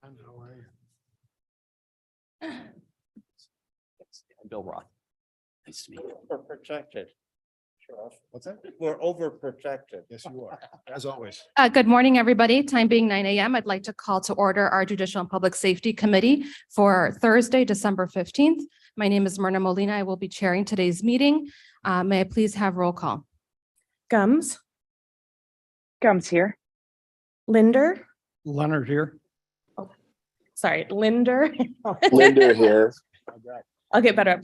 How are you? Bill Roth. Nice to meet you. We're protected. What's that? We're overprotected. Yes, you are, as always. Good morning, everybody. Time being 9 a.m., I'd like to call to order our Judicial and Public Safety Committee for Thursday, December 15th. My name is Myrna Molina. I will be chairing today's meeting. May I please have roll call? Gums. Gums here. Linder. Leonard here. Sorry, Linder. Linder here. I'll get better at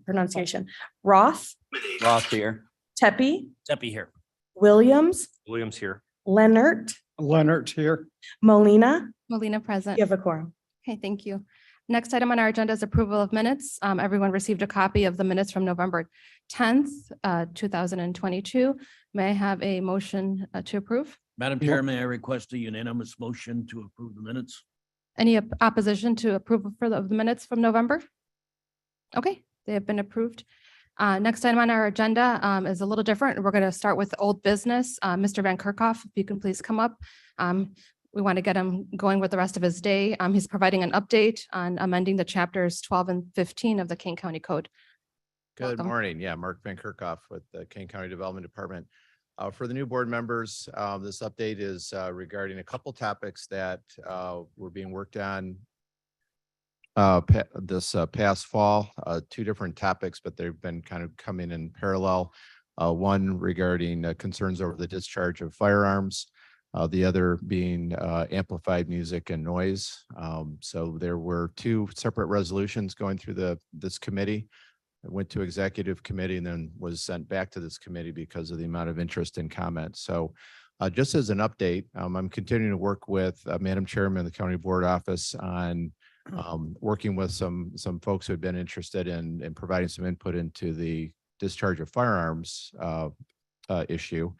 pronunciation. Roth, Roth here. Tepe, Deppie here. Williams, Williams here. Leonard, Leonard here. Molina. Melina present. You have a quorum. Okay, thank you. Next item on our agenda is approval of minutes. Everyone received a copy of the minutes from November 10th, 2022. May I have a motion to approve? Madam Chair, may I request a unanimous motion to approve the minutes? Any opposition to approval of the minutes from November? Okay, they have been approved. Next item on our agenda is a little different. We're going to start with old business. Mr. Van Kerkhoff, if you can please come up. We want to get him going with the rest of his day. He's providing an update on amending the chapters 12 and 15 of the Kane County Code. Good Welcome. morning. Yeah, Mark Van Kerkhoff with the Kane County Development Department. For the new board members, this update is regarding a couple topics that were being worked on this past fall, two different topics, but they've been kind of coming in parallel. One regarding concerns over the discharge of firearms, the other being amplified music and noise. So there were two separate resolutions going through this committee. It went to executive committee and then was sent back to this committee because of the amount of interest and comments. So just as an update, I'm continuing to work with Madam Chairman of the County Board Office on working with some folks who have been interested in providing some input into the discharge of firearms issue.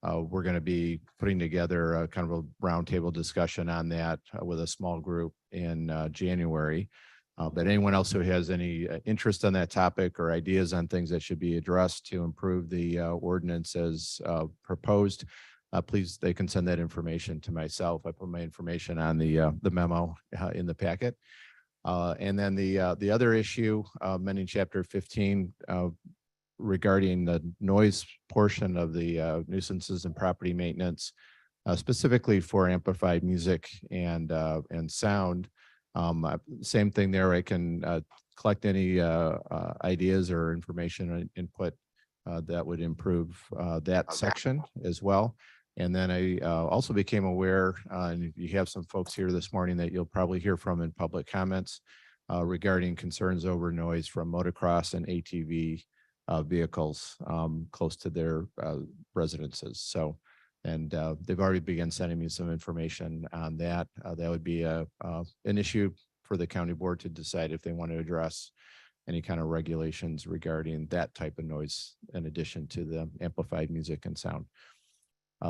We're going to be putting together a kind of a roundtable discussion on that with a small group in January. But anyone else who has any interest on that topic or ideas on things that should be addressed to improve the ordinance as proposed, please, they can send that information to myself. I put my information on the memo in the packet. And then the other issue, amending chapter 15 regarding the noise portion of the nuisances and property maintenance, specifically for amplified music and sound. Same thing there. I can collect any ideas or information or input that would improve that section as well. And then I also became aware, and you have some folks here this morning that you'll probably hear from in public comments regarding concerns over noise from motocross and ATV vehicles close to their residences. So, and they've already begun sending me some information on that. That would be an issue for the county board to decide if they want to address any kind of regulations regarding that type of noise in addition to the amplified music and sound.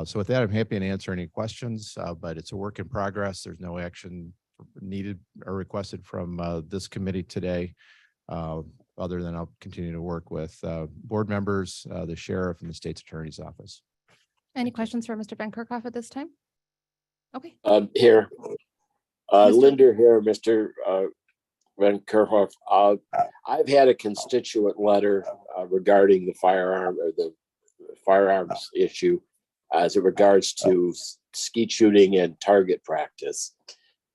So with that, I'm happy to answer any questions, but it's a work in progress. There's no action needed or requested from this committee today, other than I'll continue to work with board members, the sheriff, and the state's attorney's office. Any questions for Mr. Van Kerkhoff at this time? Okay. Here. Linder here, Mr. Van Kerkhoff. I've had a constituent letter regarding the firearms issue as it regards to skeet shooting and target practice.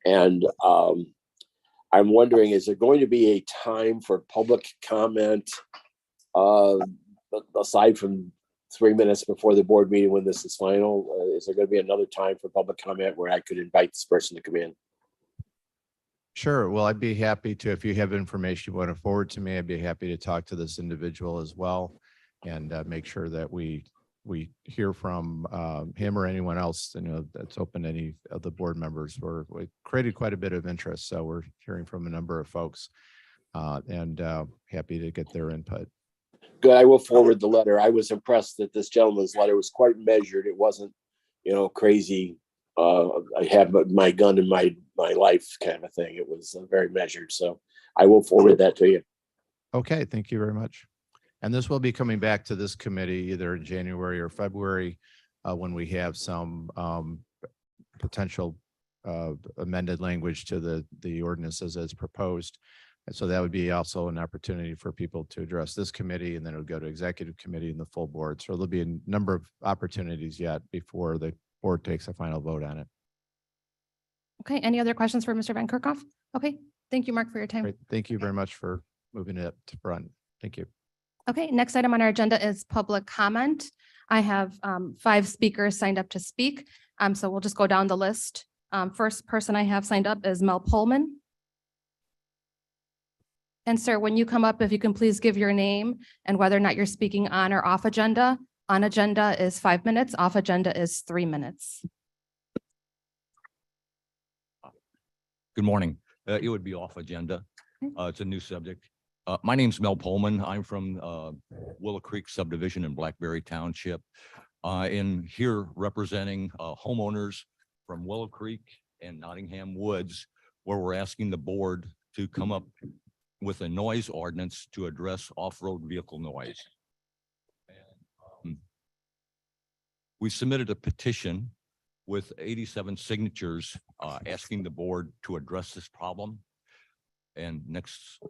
And I'm wondering, is there going to be a time for public comment aside from 3 minutes before the board meeting when this is final? Is there going to be another time for public comment where I could invite this person to come in? Sure. Well, I'd be happy to, if you have information you want to forward to me, I'd be happy to talk to this individual as well and make sure that we hear from him or anyone else, that's open to any of the board members. We created quite a bit of interest, so we're hearing from a number of folks and happy to get their input. Good. I will forward the letter. I was impressed that this gentleman's letter was quite measured. It wasn't, crazy. I have my gun in my life kind of thing. It was very measured. So I will forward that to you. Okay. Thank you very much. And this will be coming back to this committee either in January or February when we have some potential amended language to the ordinances as proposed. And so that would be also an opportunity for people to address this committee, and then it would go to executive committee and the full board. So there'll be a number of opportunities yet before the board takes a final vote on it. Okay, any other questions for Mr. Van Kerkhoff? Okay, thank you, Mark, for your time. Great. Thank you very much for moving it up to front. Thank you. Okay, next item on our agenda is public comment. I have 5 speakers signed up to speak. So we'll just go down the list. First person I have signed up is Mel Pullman. And sir, when you come up, if you can please give your name and whether or not you're speaking on or off agenda. On agenda is 5 minutes, off agenda is 3 minutes. Good morning. It would be off agenda. Okay. It's a new subject. My name's Mel Pullman. I'm from Willow Creek subdivision in Blackberry Township. And here representing homeowners from Willow Creek and Nottingham Woods, where we're asking the board to come up with a noise ordinance to address off-road vehicle noise. And, we submitted a petition with 87 signatures asking the board to address this problem. And next.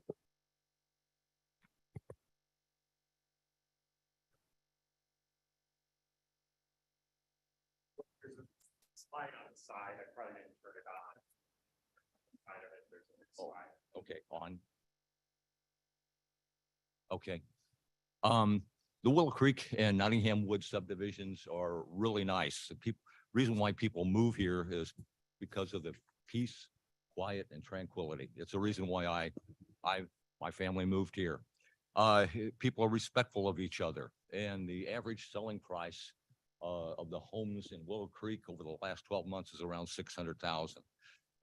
There's a slide on the side. I probably didn't turn it on. Side of it, there's a slide. Okay, on. Okay. The Willow Creek and Nottingham Woods subdivisions are really nice. The reason why people move here is because of the peace, quiet, and tranquility. It's the reason why my family moved here. People are respectful of each other, and the average selling price of the homes in Willow Creek over the last 12 months is around 600,000.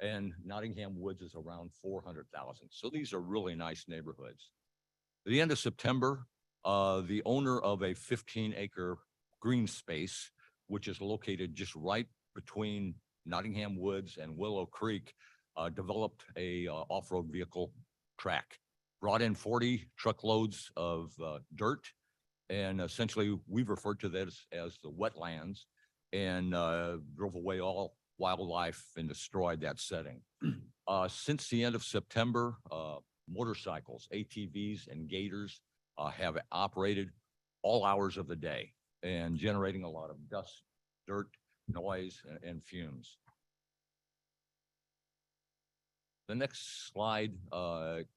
And Nottingham Woods is around 400,000. So these are really nice neighborhoods. At the end of September, the owner of a 15-acre green space, which is located just right between Nottingham Woods and Willow Creek, developed a off-road vehicle track, brought in 40 truckloads of dirt, and essentially we've referred to this as the wetlands, and drove away all wildlife and destroyed that setting. Since the end of September, motorcycles, ATVs, and gators have operated all hours of the day and generating a lot of dust, dirt, noise, and fumes. The next slide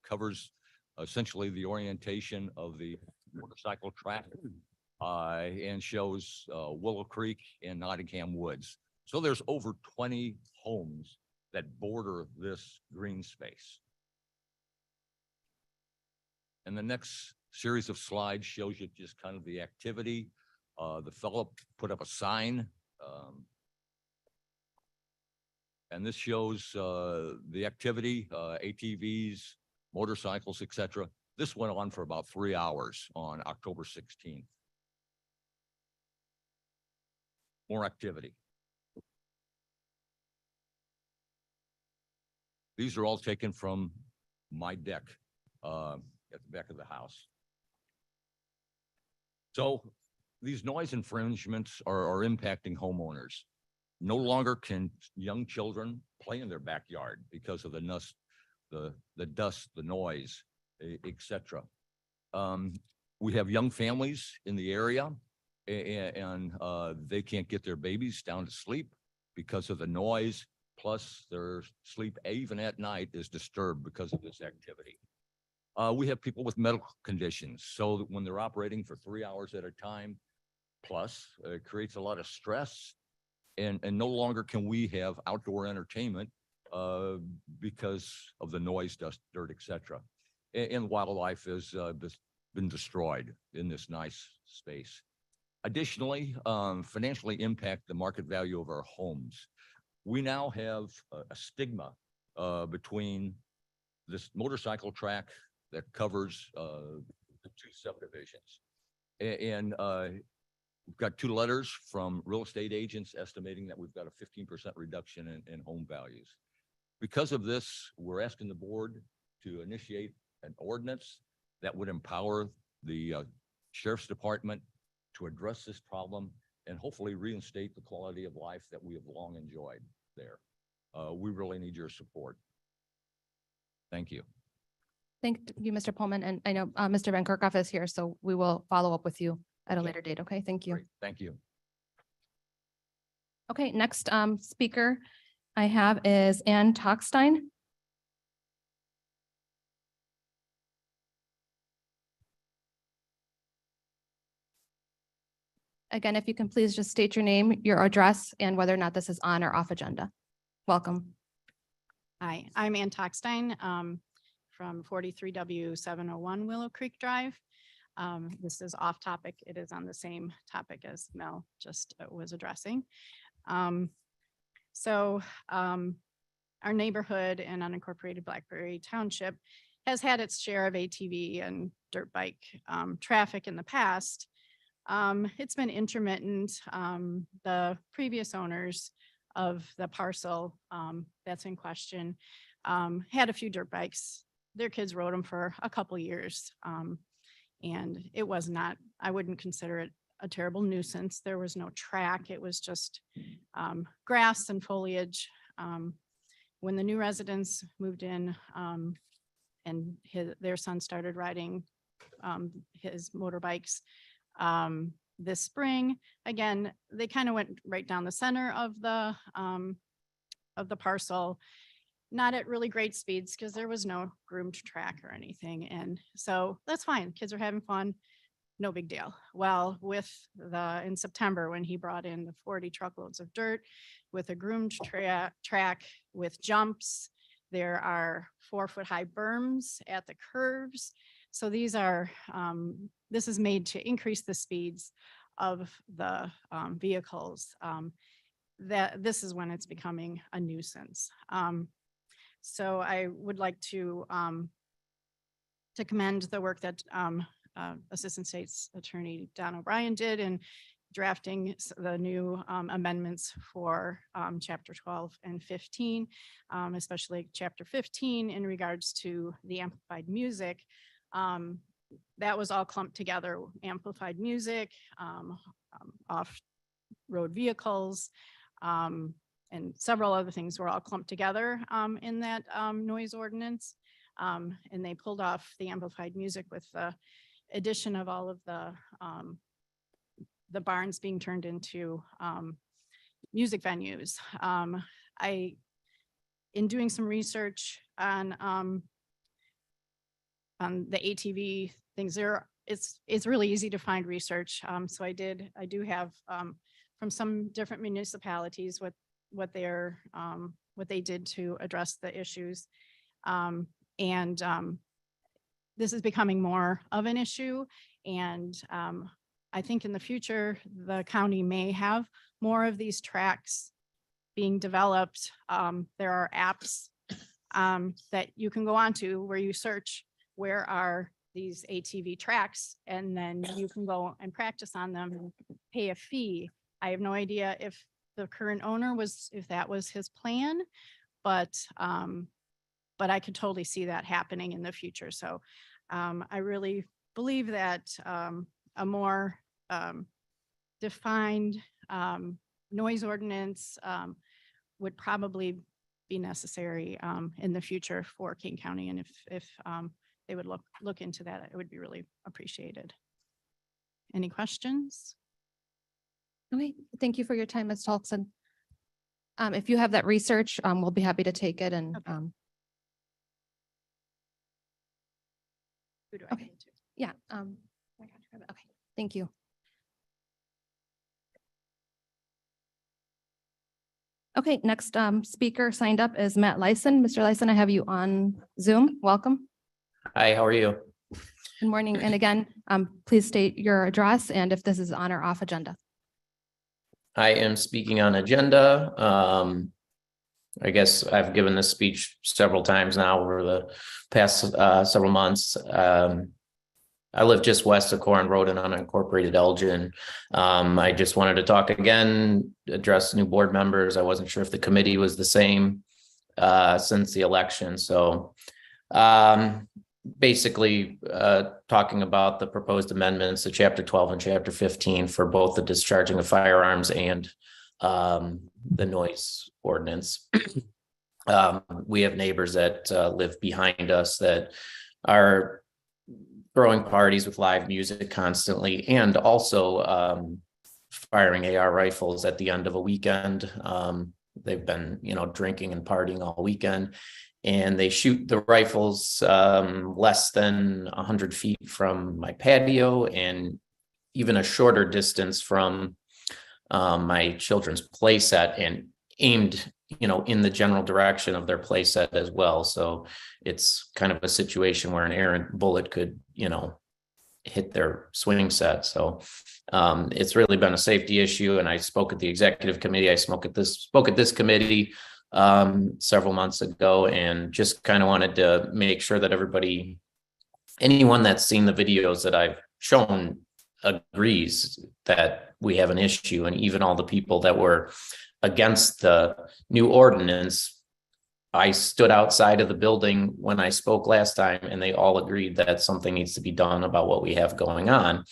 covers essentially the orientation of the motorcycle track and shows Willow Creek and Nottingham Woods. So there's over 20 homes that border this green space. And the next series of slides shows you just kind of the activity. The fellow put up a sign. And this shows the activity, ATVs, motorcycles, etc. This went on for about 3 hours on October 16th. More activity. These are all taken from my deck at the back of the house. So these noise infringements are impacting homeowners. No longer can young children play in their backyard because of the dust, the noise, etc. We have young families in the area, and they can't get their babies down to sleep because of the noise. Plus, their sleep, even at night, is disturbed because of this activity. We have people with medical conditions, so that when they're operating for 3 hours at a time, plus it creates a lot of stress, and no longer can we have outdoor entertainment because of the noise, dust, dirt, etc. And wildlife has been destroyed in this nice space. Additionally, financially impact the market value of our homes. We now have a stigma between this motorcycle track that covers the 2 subdivisions. And we've got 2 letters from real estate agents estimating that we've got a 15% reduction in home values. Because of this, we're asking the board to initiate an ordinance that would empower the sheriff's department to address this problem and hopefully reinstate the quality of life that we have long enjoyed there. we really need your support. Thank you. Thank you, Mr. Pullman. And I know Mr. Van Kirkhoff is here, so we will follow up with you at a Okay. later date. Okay, thank you. Great. Thank you. Okay, next speaker I have is Ann Tockstein. Again, if you can please just state your name, your address, and whether or not this is on or off agenda. Welcome. Hi, I'm Ann Tockstein from 43W 701 Willow Creek Drive. This is off topic. It is on the same topic as Mel just was addressing. Our neighborhood in unincorporated Blackberry Township has had its share of ATV and dirt bike traffic in the past. It's been intermittent. The previous owners of the parcel that's in question had a few dirt bikes. Their kids rode them for a couple years. And it was not, I wouldn't consider it a terrible nuisance. There was no track. It was just grass and foliage. When the new residents moved in and their son started riding his motorbikes this spring, again, they kind of went right down the center of the parcel, not at really great speeds because there was no groomed track or anything. And so that's fine. Kids are having fun. No big deal. Well, in September, when he brought in the 40 truckloads of dirt with a groomed track with jumps, there are 4-foot high berms at the curves. So these are, this is made to increase the speeds of the vehicles. This is when it's becoming a nuisance. So I would like to commend the work that Assistant State's Attorney Don O'Brien did in drafting the new amendments for Chapter 12 and 15, especially Chapter 15 in regards to the amplified music. That was all clumped together, amplified music, off-road vehicles, and several other things were all clumped together in that noise ordinance. And they pulled off the amplified music with the addition of all of the barns being turned into music venues. In doing some research on the ATV things there, it's really easy to find research. So I do have from some different municipalities what they did to address the issues. This is becoming more of an issue. And I think in the future, the county may have more of these tracks being developed. There are apps that you can go onto where you search where are these ATV tracks, and then you can go and practice on them and pay a fee. I have no idea if the current owner if that was his plan, but I could totally see that happening in the future. So I really believe that a more defined noise ordinance would probably be necessary in the future for King County. And if they would look into that, it would be really appreciated. Any questions? Okay, thank you for your time, Ms. Tolkson. If you have that research, we'll be happy to take it and Okay. Who do I Okay. need to? yeah. Okay, thank you. Okay, next speaker signed up is Matt Lyson. Mr. Lyson, I have you on Zoom. Welcome. Hi, how are you? Good morning. And again, please state your address and if this is on or off agenda. I am speaking on agenda. I guess I've given this speech several times now over the past several months. I live just west of Corin Road in unincorporated Elgin. I just wanted to talk again, address new board members. I wasn't sure if the committee was the same since the election. So basically talking about the proposed amendments to Chapter 12 and Chapter 15 for both the discharging of firearms and the noise ordinance. We have neighbors that live behind us that are throwing parties with live music constantly, and also firing AR rifles at the end of a weekend. They've been, drinking and partying all weekend, and they shoot the rifles less than 100 feet from my patio, and even a shorter distance from my children's play set, and aimed, in the general direction of their play set as well. So it's kind of a situation where an errant bullet could, hit their swing set. So it's really been a safety issue. And I spoke at the executive committee. I spoke at this committee several months ago, and just kind of wanted to make sure that anyone that's seen the videos that I've shown agrees that we have an issue. And even all the people that were against the new ordinance, I stood outside of the building when I spoke last time, and they all agreed that something needs to be done about what we have going on.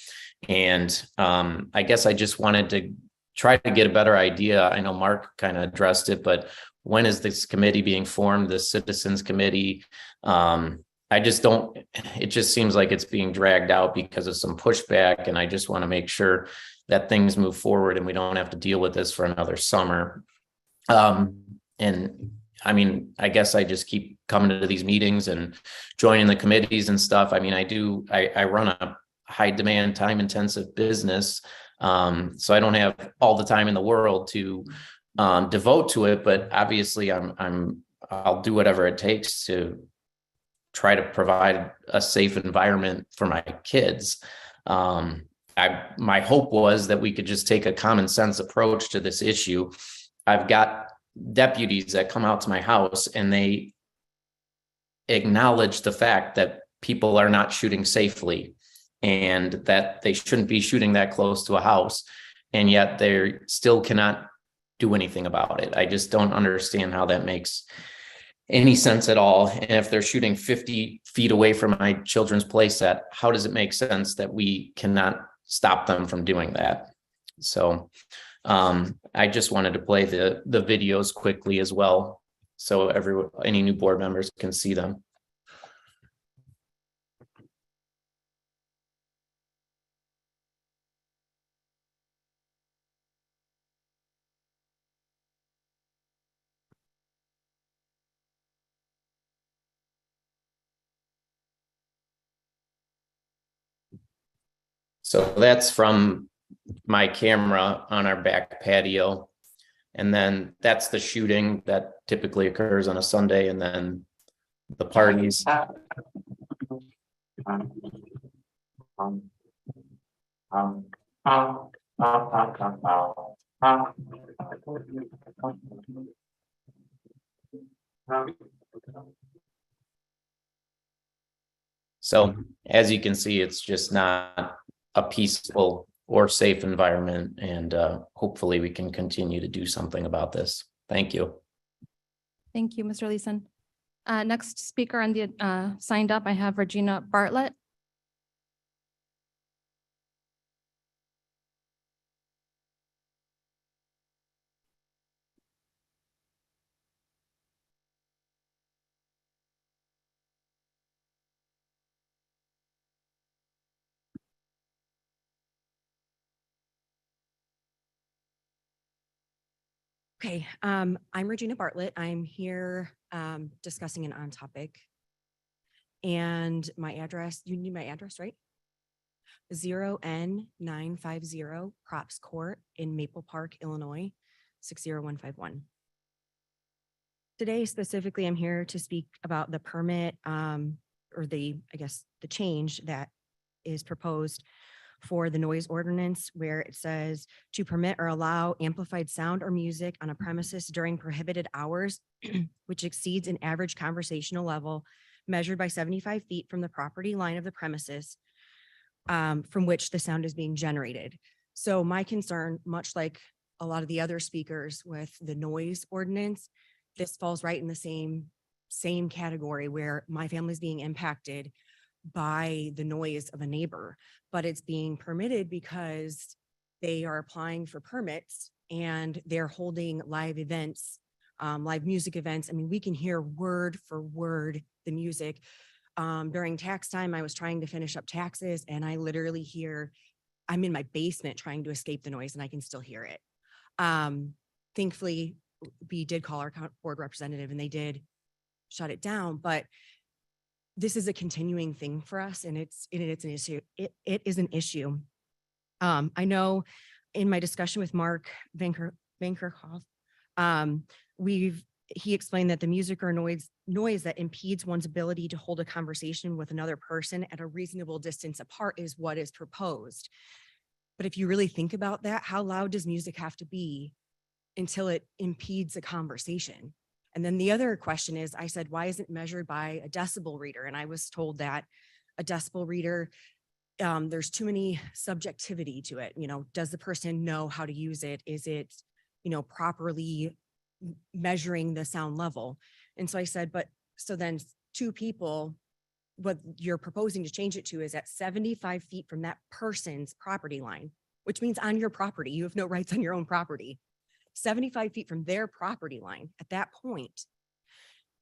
And I guess I just wanted to try to get a better idea. I know Mark kind of addressed it, but when is this committee being formed, the citizens committee? It just seems like it's being dragged out because of some pushback. And I just want to make sure that things move forward and we don't have to deal with this for another summer. And I mean, I guess I just keep coming to these meetings and joining the committees and stuff. I mean, I run a high demand, time intensive business. So I don't have all the time in the world to devote to it, but obviously I'll do whatever it takes to try to provide a safe environment for my kids. My hope was that we could just take a common sense approach to this issue. I've got deputies that come out to my house and they acknowledge the fact that people are not shooting safely and that they shouldn't be shooting that close to a house, and yet they still cannot do anything about it. I just don't understand how that makes any sense at all. And if they're shooting 50 feet away from my children's play set, how does it make sense that we cannot stop them from doing that? So I just wanted to play the videos quickly as well, so any new board members can see them. So that's from my camera on our back patio. And then that's the shooting that typically occurs on a Sunday, and then the parties. So as you can see, it's just not a peaceful or safe environment, and hopefully we can continue to do something about this. Thank you. Thank you, Mr. Leeson. Next speaker on the signed up, I have Regina Bartlett. Okay, I'm Regina Bartlett. I'm here discussing an on topic. And my address, you need my address, right? 0N950 Props Court in Maple Park, Illinois, 60151. Today specifically, I'm here to speak about the permit or the change that is proposed for the noise ordinance, where it says to permit or allow amplified sound or music on a premises during prohibited hours, which exceeds an average conversational level measured by 75 feet from the property line of the premises from which the sound is being generated. So my concern, much like a lot of the other speakers with the noise ordinance, this falls right in the same category where my family's being impacted by the noise of a neighbor, but it's being permitted because they are applying for permits and they're holding live events live music events. I mean, we can hear word for word the music. During tax time, I was trying to finish up taxes and I literally hear, I'm in my basement trying to escape the noise and I can still hear it. Thankfully, we did call our board representative and they did shut it down, but this is a continuing thing for us and it's an issue. It is an issue. I know in my discussion with Mark Vankerhoff, he explained that the music or noise that impedes one's ability to hold a conversation with another person at a reasonable distance apart is what is proposed. But if you really think about that, how loud does music have to be until it impedes a conversation? And then the other question is, I said, why isn't it measured by a decibel reader? And I was told that a decibel reader, there's too many subjectivity to it. You know, does the person know how to use it? Is it, you know, properly measuring the sound level? And so I said, but so then two people, what you're proposing to change it to is at 75 feet from that person's property line, which means on your property, you have no rights on your own property. 75 feet from their property line, at that point,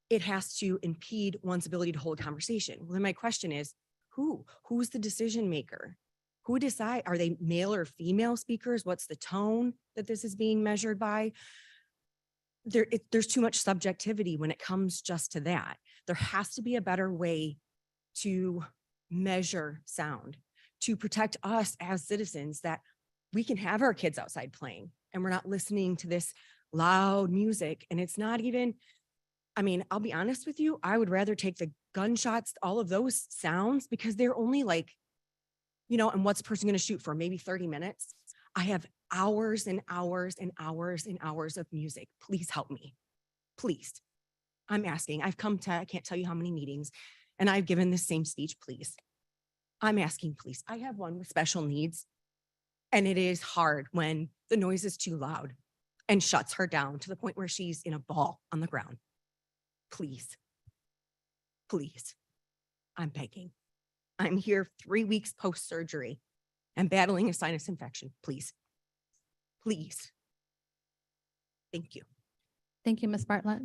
it has to impede one's ability to hold a conversation. Well, then my question is, who's the decision maker? Who decide, are they male or female speakers? What's the tone that this is being measured by? There's too much subjectivity when it comes just to that. There has to be a better way to measure sound, to protect us as citizens, that we can have our kids outside playing and we're not listening to this loud music. And it's not even, I mean, I'll be honest with you, I would rather take the gunshots, all of those sounds, because they're only like, you know, and what's the person going to shoot for? Maybe 30 minutes. I have hours and hours and hours and hours of music. Please help me. Please. I'm asking. I've come to, I can't tell you how many meetings, and I've given this same speech, please. I'm asking, please. I have one with special needs, and it is hard when the noise is too loud and shuts her down to the point where she's in a ball on the ground. Please, please, I'm begging. I'm here 3 weeks post-surgery and battling a sinus infection. Please, please. Thank you. Thank you, Ms. Bartlett.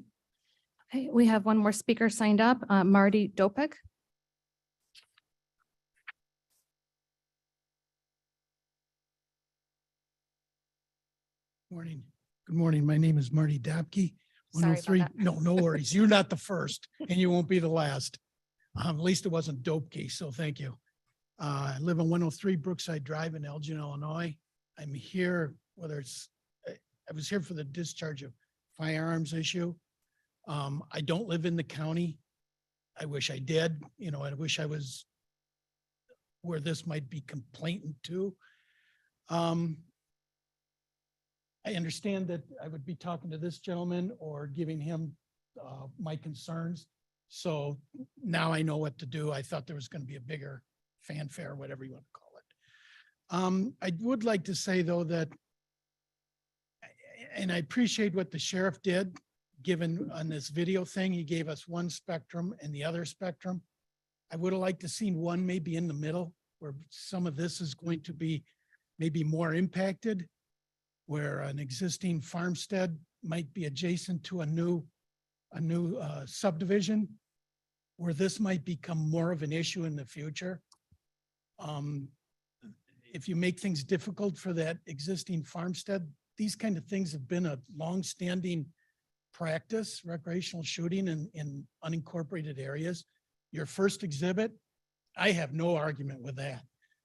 Okay, we have one more speaker signed up, Marty Dopek. Morning. Good morning. My name is Marty Dapke. Sorry about 103. that. No worries. You're not the first and you won't be the last. At least it wasn't Dopke, so thank you. I live on 103 Brookside Drive in Elgin, Illinois. I'm here, I was here for the discharge of firearms issue. I don't live in the county. I wish I did, you know, I wish I was where this might be complainant to. I understand that I would be talking to this gentleman or giving him my concerns. So now I know what to do. I thought there was going to be a bigger fanfare, whatever you want to call it. I would like to say though that, and I appreciate what the sheriff did, given on this video thing, he gave us one spectrum and the other spectrum. I would have liked to seen one maybe in the middle where some of this is going to be maybe more impacted, where an existing farmstead might be adjacent to a new subdivision, where this might become more of an issue in the future. If you make things difficult for that existing farmstead, these kind of things have been a long-standing practice, recreational shooting in unincorporated areas. Your first exhibit, I have no argument with that.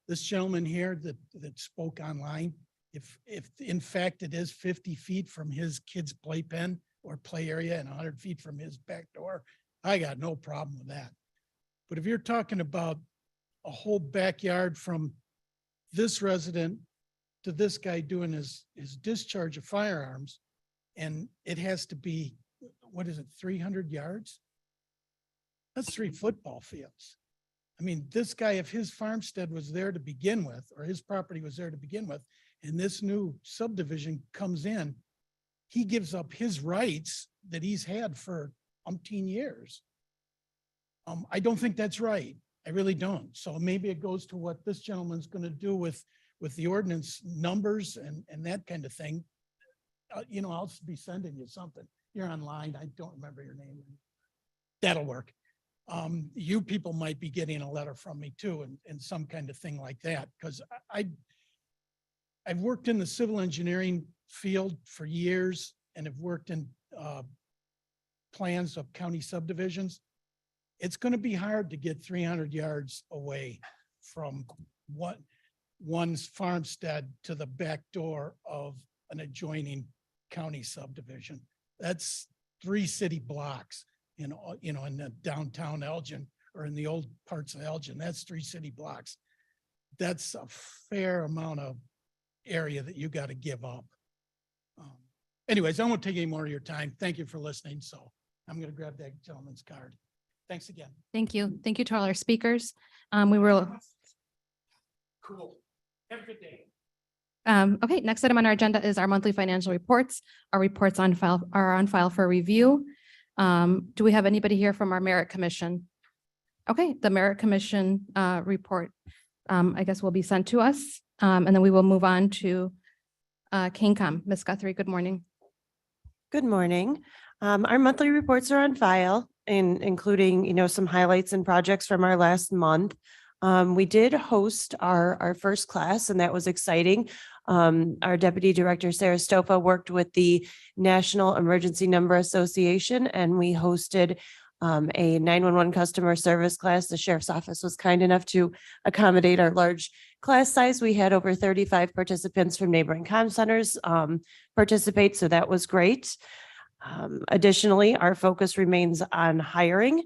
This gentleman here that spoke online, if in fact it is 50 feet from his kid's playpen or play area and 100 feet from his back door, I got no problem with that. But if you're talking about a whole backyard from this resident to this guy doing his discharge of firearms, and it has to be, what is it, 300 yards? That's 3 football fields. I mean, this guy, if his farmstead was there to begin with, or his property was there to begin with, and this new subdivision comes in, he gives up his rights that he's had for umpteen years. I don't think that's right. I really don't. So maybe it goes to what this gentleman's going to do with the ordinance numbers and that kind of thing. You know, I'll be sending you something. you're online. I don't remember your name. That'll work. You people might be getting a letter from me too, and some kind of thing like that, because I've worked in the civil engineering field for years and have worked in plans of county subdivisions. It's going to be hard to get 300 yards away from one's farmstead to the back door of an adjoining county subdivision. That's 3 city blocks in the downtown Elgin or in the old parts of Elgin. That's 3 city blocks. That's a fair amount of area that you got to give up. Anyways, I won't take any more of your time. Thank you for listening. So I'm going to grab that gentleman's card. Thanks again. Thank you. Thank you to all our speakers. We will. Cool. Have a good day. Okay, next item on our agenda is our monthly financial reports. Our reports are on file for review. Do we have anybody here from our Merit Commission? Okay, the Merit Commission report, I guess, will be sent to us. And then we will move on to KingCom. Ms. Guthrie, good morning. Good morning. Our monthly reports are on file, including, some highlights and projects from our last month. We did host our first class, and that was exciting. Our Deputy Director, Sarah Stofa, worked with the National Emergency Number Association, and we hosted a 911 customer service class. The Sheriff's Office was kind enough to accommodate our large class size. We had over 35 participants from neighboring comm centers participate, so that was great. Additionally, our focus remains on hiring.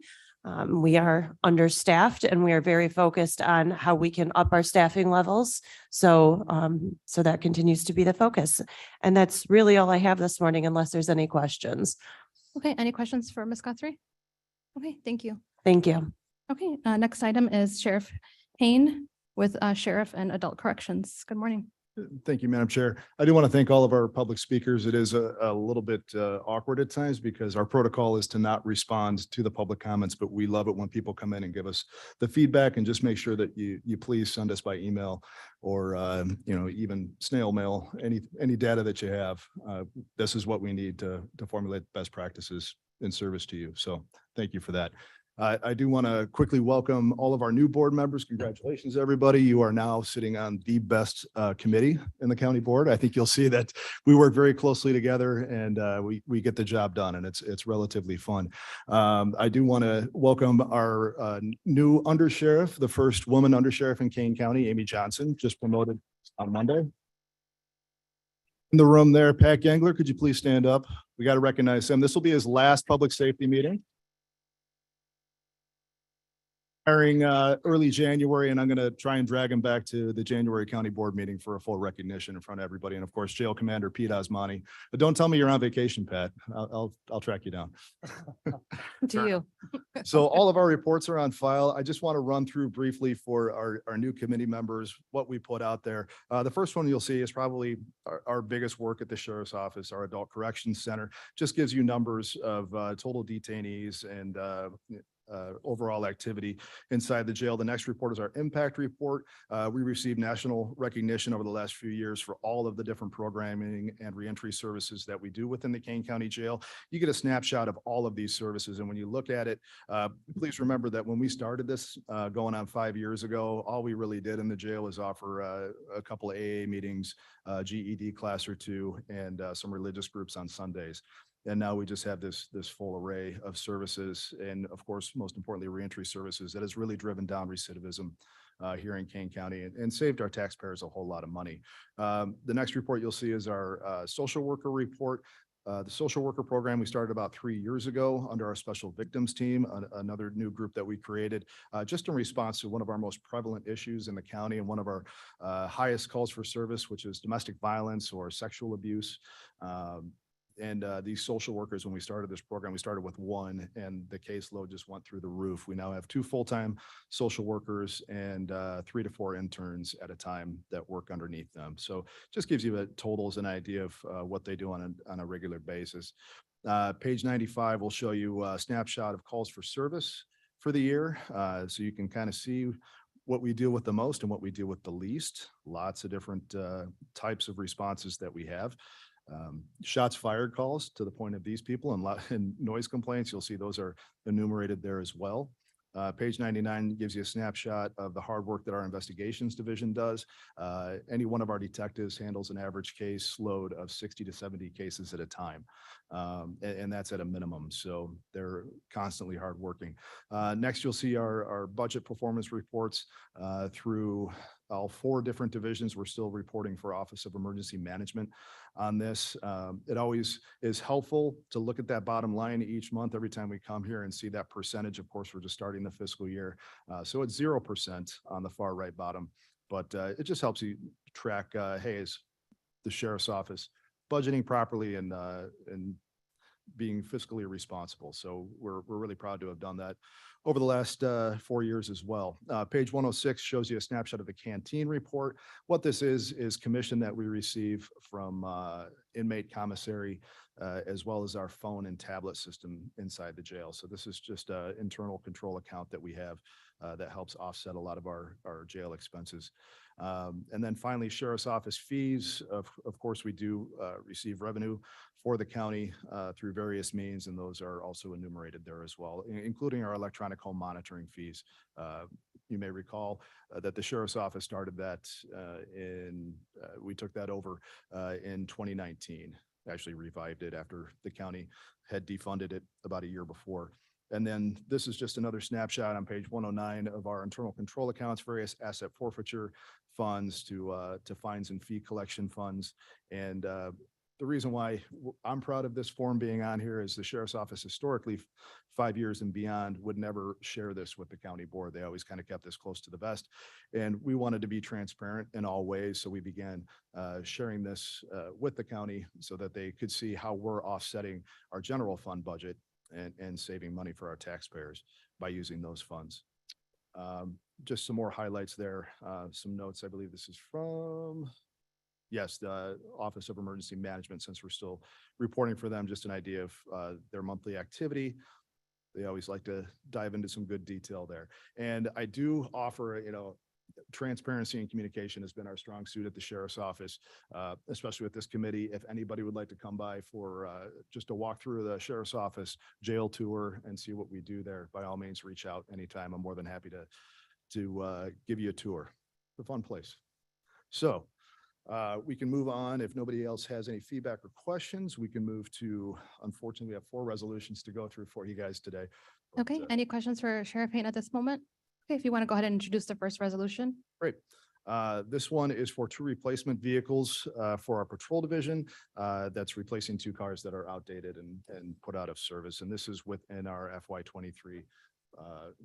We are understaffed, and we are very focused on how we can up our staffing levels. So that continues to be the focus. And that's really all I have this morning, unless there's any questions. Okay, any questions for Ms. Guthrie? Okay, thank you. Thank you. Okay, next item is Sheriff Payne with Sheriff and Adult Corrections. Good morning. Thank you, Madam Chair. I do want to thank all of our public speakers. It is a little bit awkward at times because our protocol is to not respond to the public comments, but we love it when people come in and give us the feedback, and just make sure that you please send us by email or, even snail mail, any data that you have. This is what we need to formulate best practices in service to you. So thank you for that. I do want to quickly welcome all of our new board members. Congratulations, everybody. You are now sitting on the best committee in the county board. I think you'll see that we work very closely together, and we get the job done, and it's relatively fun. I do want to welcome our new undersheriff, the first woman undersheriff in Kane County, Amy Johnson, just promoted on Monday. In the room there, Pat Gangler, could you please stand up? We got to recognize him. This will be his last public safety meeting. Hiring early January, and I'm going to try and drag him back to the January County Board meeting for a full recognition in front of everybody. And of course, Jail Commander Pete Osmani. But don't tell me you're on vacation, Pat. I'll track you down. To you. So all of our reports are on file. I just want to run through briefly for our new committee members what we put out there. The first one you'll see is probably our biggest work at the Sheriff's Office, our Adult Corrections Center. Just gives you numbers of total detainees and overall activity inside the jail. The next report is our impact report. We received national recognition over the last few years for all of the different programming and reentry services that we do within the Kane County Jail. You get a snapshot of all of these services. And when you look at it, please remember that when we started this going on 5 years ago, all we really did in the jail is offer a couple of AA meetings, GED class or two, and some religious groups on Sundays. And now we just have this full array of services, and of course, most importantly, reentry services that has really driven down recidivism here in Kane County and saved our taxpayers a whole lot of money. The next report you'll see is our social worker report. The social worker program we started about 3 years ago under our special victims team, another new group that we created just in response to one of our most prevalent issues in the county and one of our highest calls for service, which is domestic violence or sexual abuse. And these social workers, when we started this program, we started with one, and the caseload just went through the roof. We now have 2 full-time social workers and 3 to 4 interns at a time that work underneath them. So just gives you totals an idea of what they do on a regular basis. Page 95 will show you a snapshot of calls for service for the year. So you can kind of see what we deal with the most and what we deal with the least. Lots of different types of responses that we have. Shots fired calls to the point of these people and noise complaints, you'll see those are enumerated there as well. Page 99 gives you a snapshot of the hard work that our investigations division does. Any one of our detectives handles an average case load of 60 to 70 cases at a time. And that's at a minimum. So they're constantly hardworking. Next, you'll see our budget performance reports through all 4 different divisions. We're still reporting for Office of Emergency Management on this. It always is helpful to look at that bottom line each month, every time we come here and see that percentage. Of course, we're just starting the fiscal year. So it's 0% on the far right bottom, but it just helps you track, hey, is the sheriff's office budgeting properly and being fiscally responsible. So we're really proud to have done that over the last 4 years as well. Page 106 shows you a snapshot of the canteen report. What this is commission that we receive from inmate commissary, as well as our phone and tablet system inside the jail. So this is just an internal control account that we have that helps offset a lot of our jail expenses. And then finally, sheriff's office fees. Of course, we do receive revenue for the county through various means, and those are also enumerated there as well, including our electronic home monitoring fees. You may recall that the sheriff's office started that we took that over in 2019, actually revived it after the county had defunded it about a year before. And then this is just another snapshot on page 109 of our internal control accounts, various asset forfeiture funds to fines and fee collection funds. And the reason why I'm proud of this form being on here is the sheriff's office historically 5 years and beyond would never share this with the county board. They always kind of kept this close to the vest, and we wanted to be transparent in all ways. So we began sharing this with the county so that they could see how we're offsetting our general fund budget and saving money for our taxpayers by using those funds. Just some more highlights there, some notes. I believe this is from, yes, the Office of Emergency Management, since we're still reporting for them, just an idea of their monthly activity. They always like to dive into some good detail there. And I do offer, transparency and communication has been our strong suit at the sheriff's office, especially with this committee. If anybody would like to come by for just a walk through the sheriff's office jail tour and see what we do there, by all means, reach out anytime. I'm more than happy to give you a tour. It's a fun place. So we can move on. If nobody else has any feedback or questions, we can move to, unfortunately, we have 4 resolutions to go through for you guys today. But, Okay, any questions for Sheriff Payne at this moment? Okay, if you want to go ahead and introduce the first resolution. Great. This one is for 2 replacement vehicles for our patrol division. That's replacing 2 cars that are outdated and put out of service. And this is within our FY23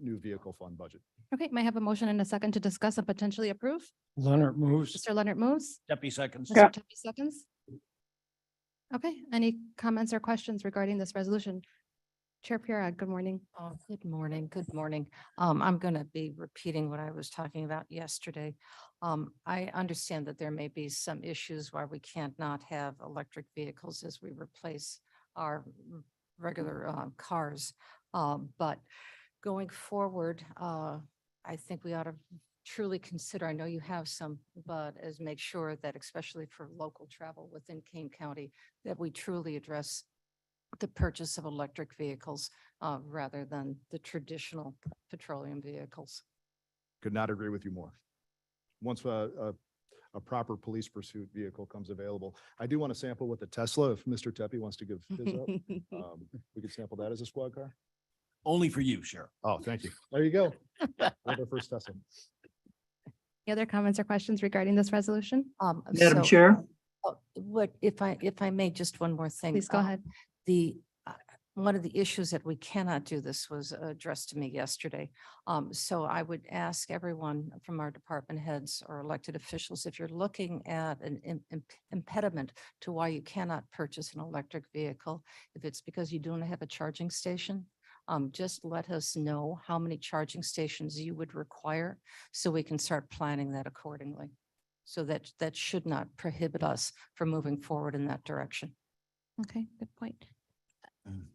new vehicle fund budget. Okay, may I have a motion and a second to discuss and potentially approve? Leonard moves. Mr. Leonard moves. Deputy seconds. Mr. Tuppy seconds. Okay, any comments or questions regarding this resolution? Chair Pura, good morning. Oh, good morning. Good morning. I'm going to be repeating what I was talking about yesterday. I understand that there may be some issues why we can't not have electric vehicles as we replace our regular cars. But going forward, I think we ought to truly consider, I know you have some, but as make sure that especially for local travel within Kane County, that we truly address the purchase of electric vehicles rather than the traditional petroleum vehicles. Could not agree with you more. Once a proper police pursuit vehicle comes available, I do want to sample with the Tesla. If Mr. Tepe wants to give his up, we could sample that as a squad car. Only for you, Sheriff. Oh, thank you. There you go. Our first Tesla. Any other comments or questions regarding this resolution? Madam Chair? What, if I may, just one more thing. Please go ahead. One of the issues that we cannot do this was addressed to me yesterday. So I would ask everyone from our department heads or elected officials, if you're looking at an impediment to why you cannot purchase an electric vehicle, if it's because you don't have a charging station, just let us know how many charging stations you would require so we can start planning that accordingly. So that should not prohibit us from moving forward in that direction. Okay, good point.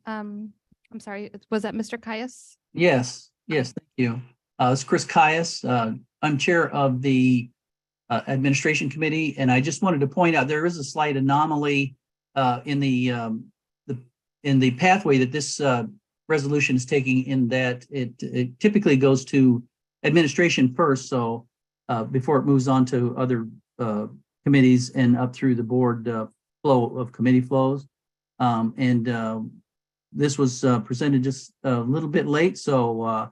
I'm sorry, was that Mr. Caius? Yes, thank you. It's Chris Caius. I'm chair of the administration committee, and I just wanted to point out there is a slight anomaly in the pathway that this resolution is taking, in that it typically goes to administration first, so before it moves on to other committees and up through the board flow of committee flows. This was presented just a little bit late, so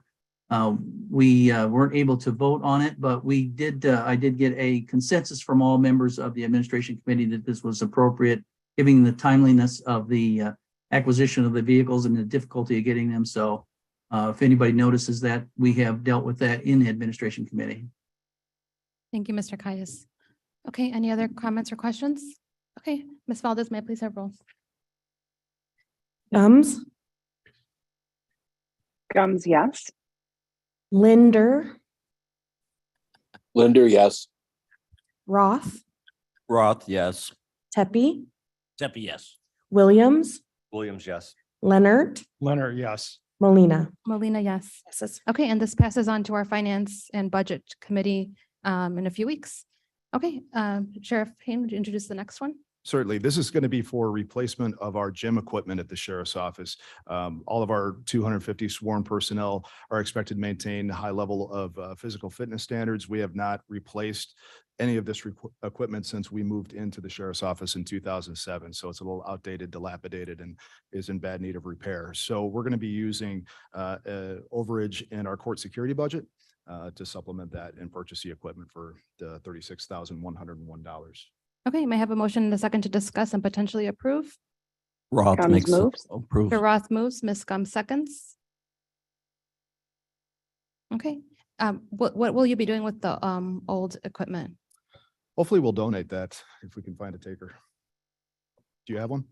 we weren't able to vote on it, but we did. I did get a consensus from all members of the administration committee that this was appropriate, given the timeliness of the acquisition of the vehicles and the difficulty of getting them. So if anybody notices that, we have dealt with that in the administration committee. Thank you, Mr. Caius. Okay, any other comments or questions? Okay, Ms. Valdez, may I please have roll? Gums, Gums, yes. Linder, Linder, yes. Roth, Roth, yes. Tepe, Tepe, yes. Williams, Williams, yes. Leonard, Leonard, yes. Molina. Molina, yes. Okay, and this passes on to our Finance and Budget Committee in a few weeks. Okay, Sheriff Payne, would you introduce the next one? Certainly. This is going to be for replacement of our gym equipment at the sheriff's office. All of our 250 sworn personnel are expected to maintain a high level of physical fitness standards. We have not replaced any of this equipment since we moved into the sheriff's office in 2007. So it's a little outdated, dilapidated, and is in bad need of repair. So we're going to be using overage in our court security budget to supplement that and purchase the equipment for the $36,101. Okay, may I have a motion and a second to discuss and potentially approve? Roth Gums makes moves. approve. Mr. Roth moves, Ms. Gum seconds. Okay, what will you be doing with the old equipment? Hopefully we'll donate that if we can find a taker. Do you have one?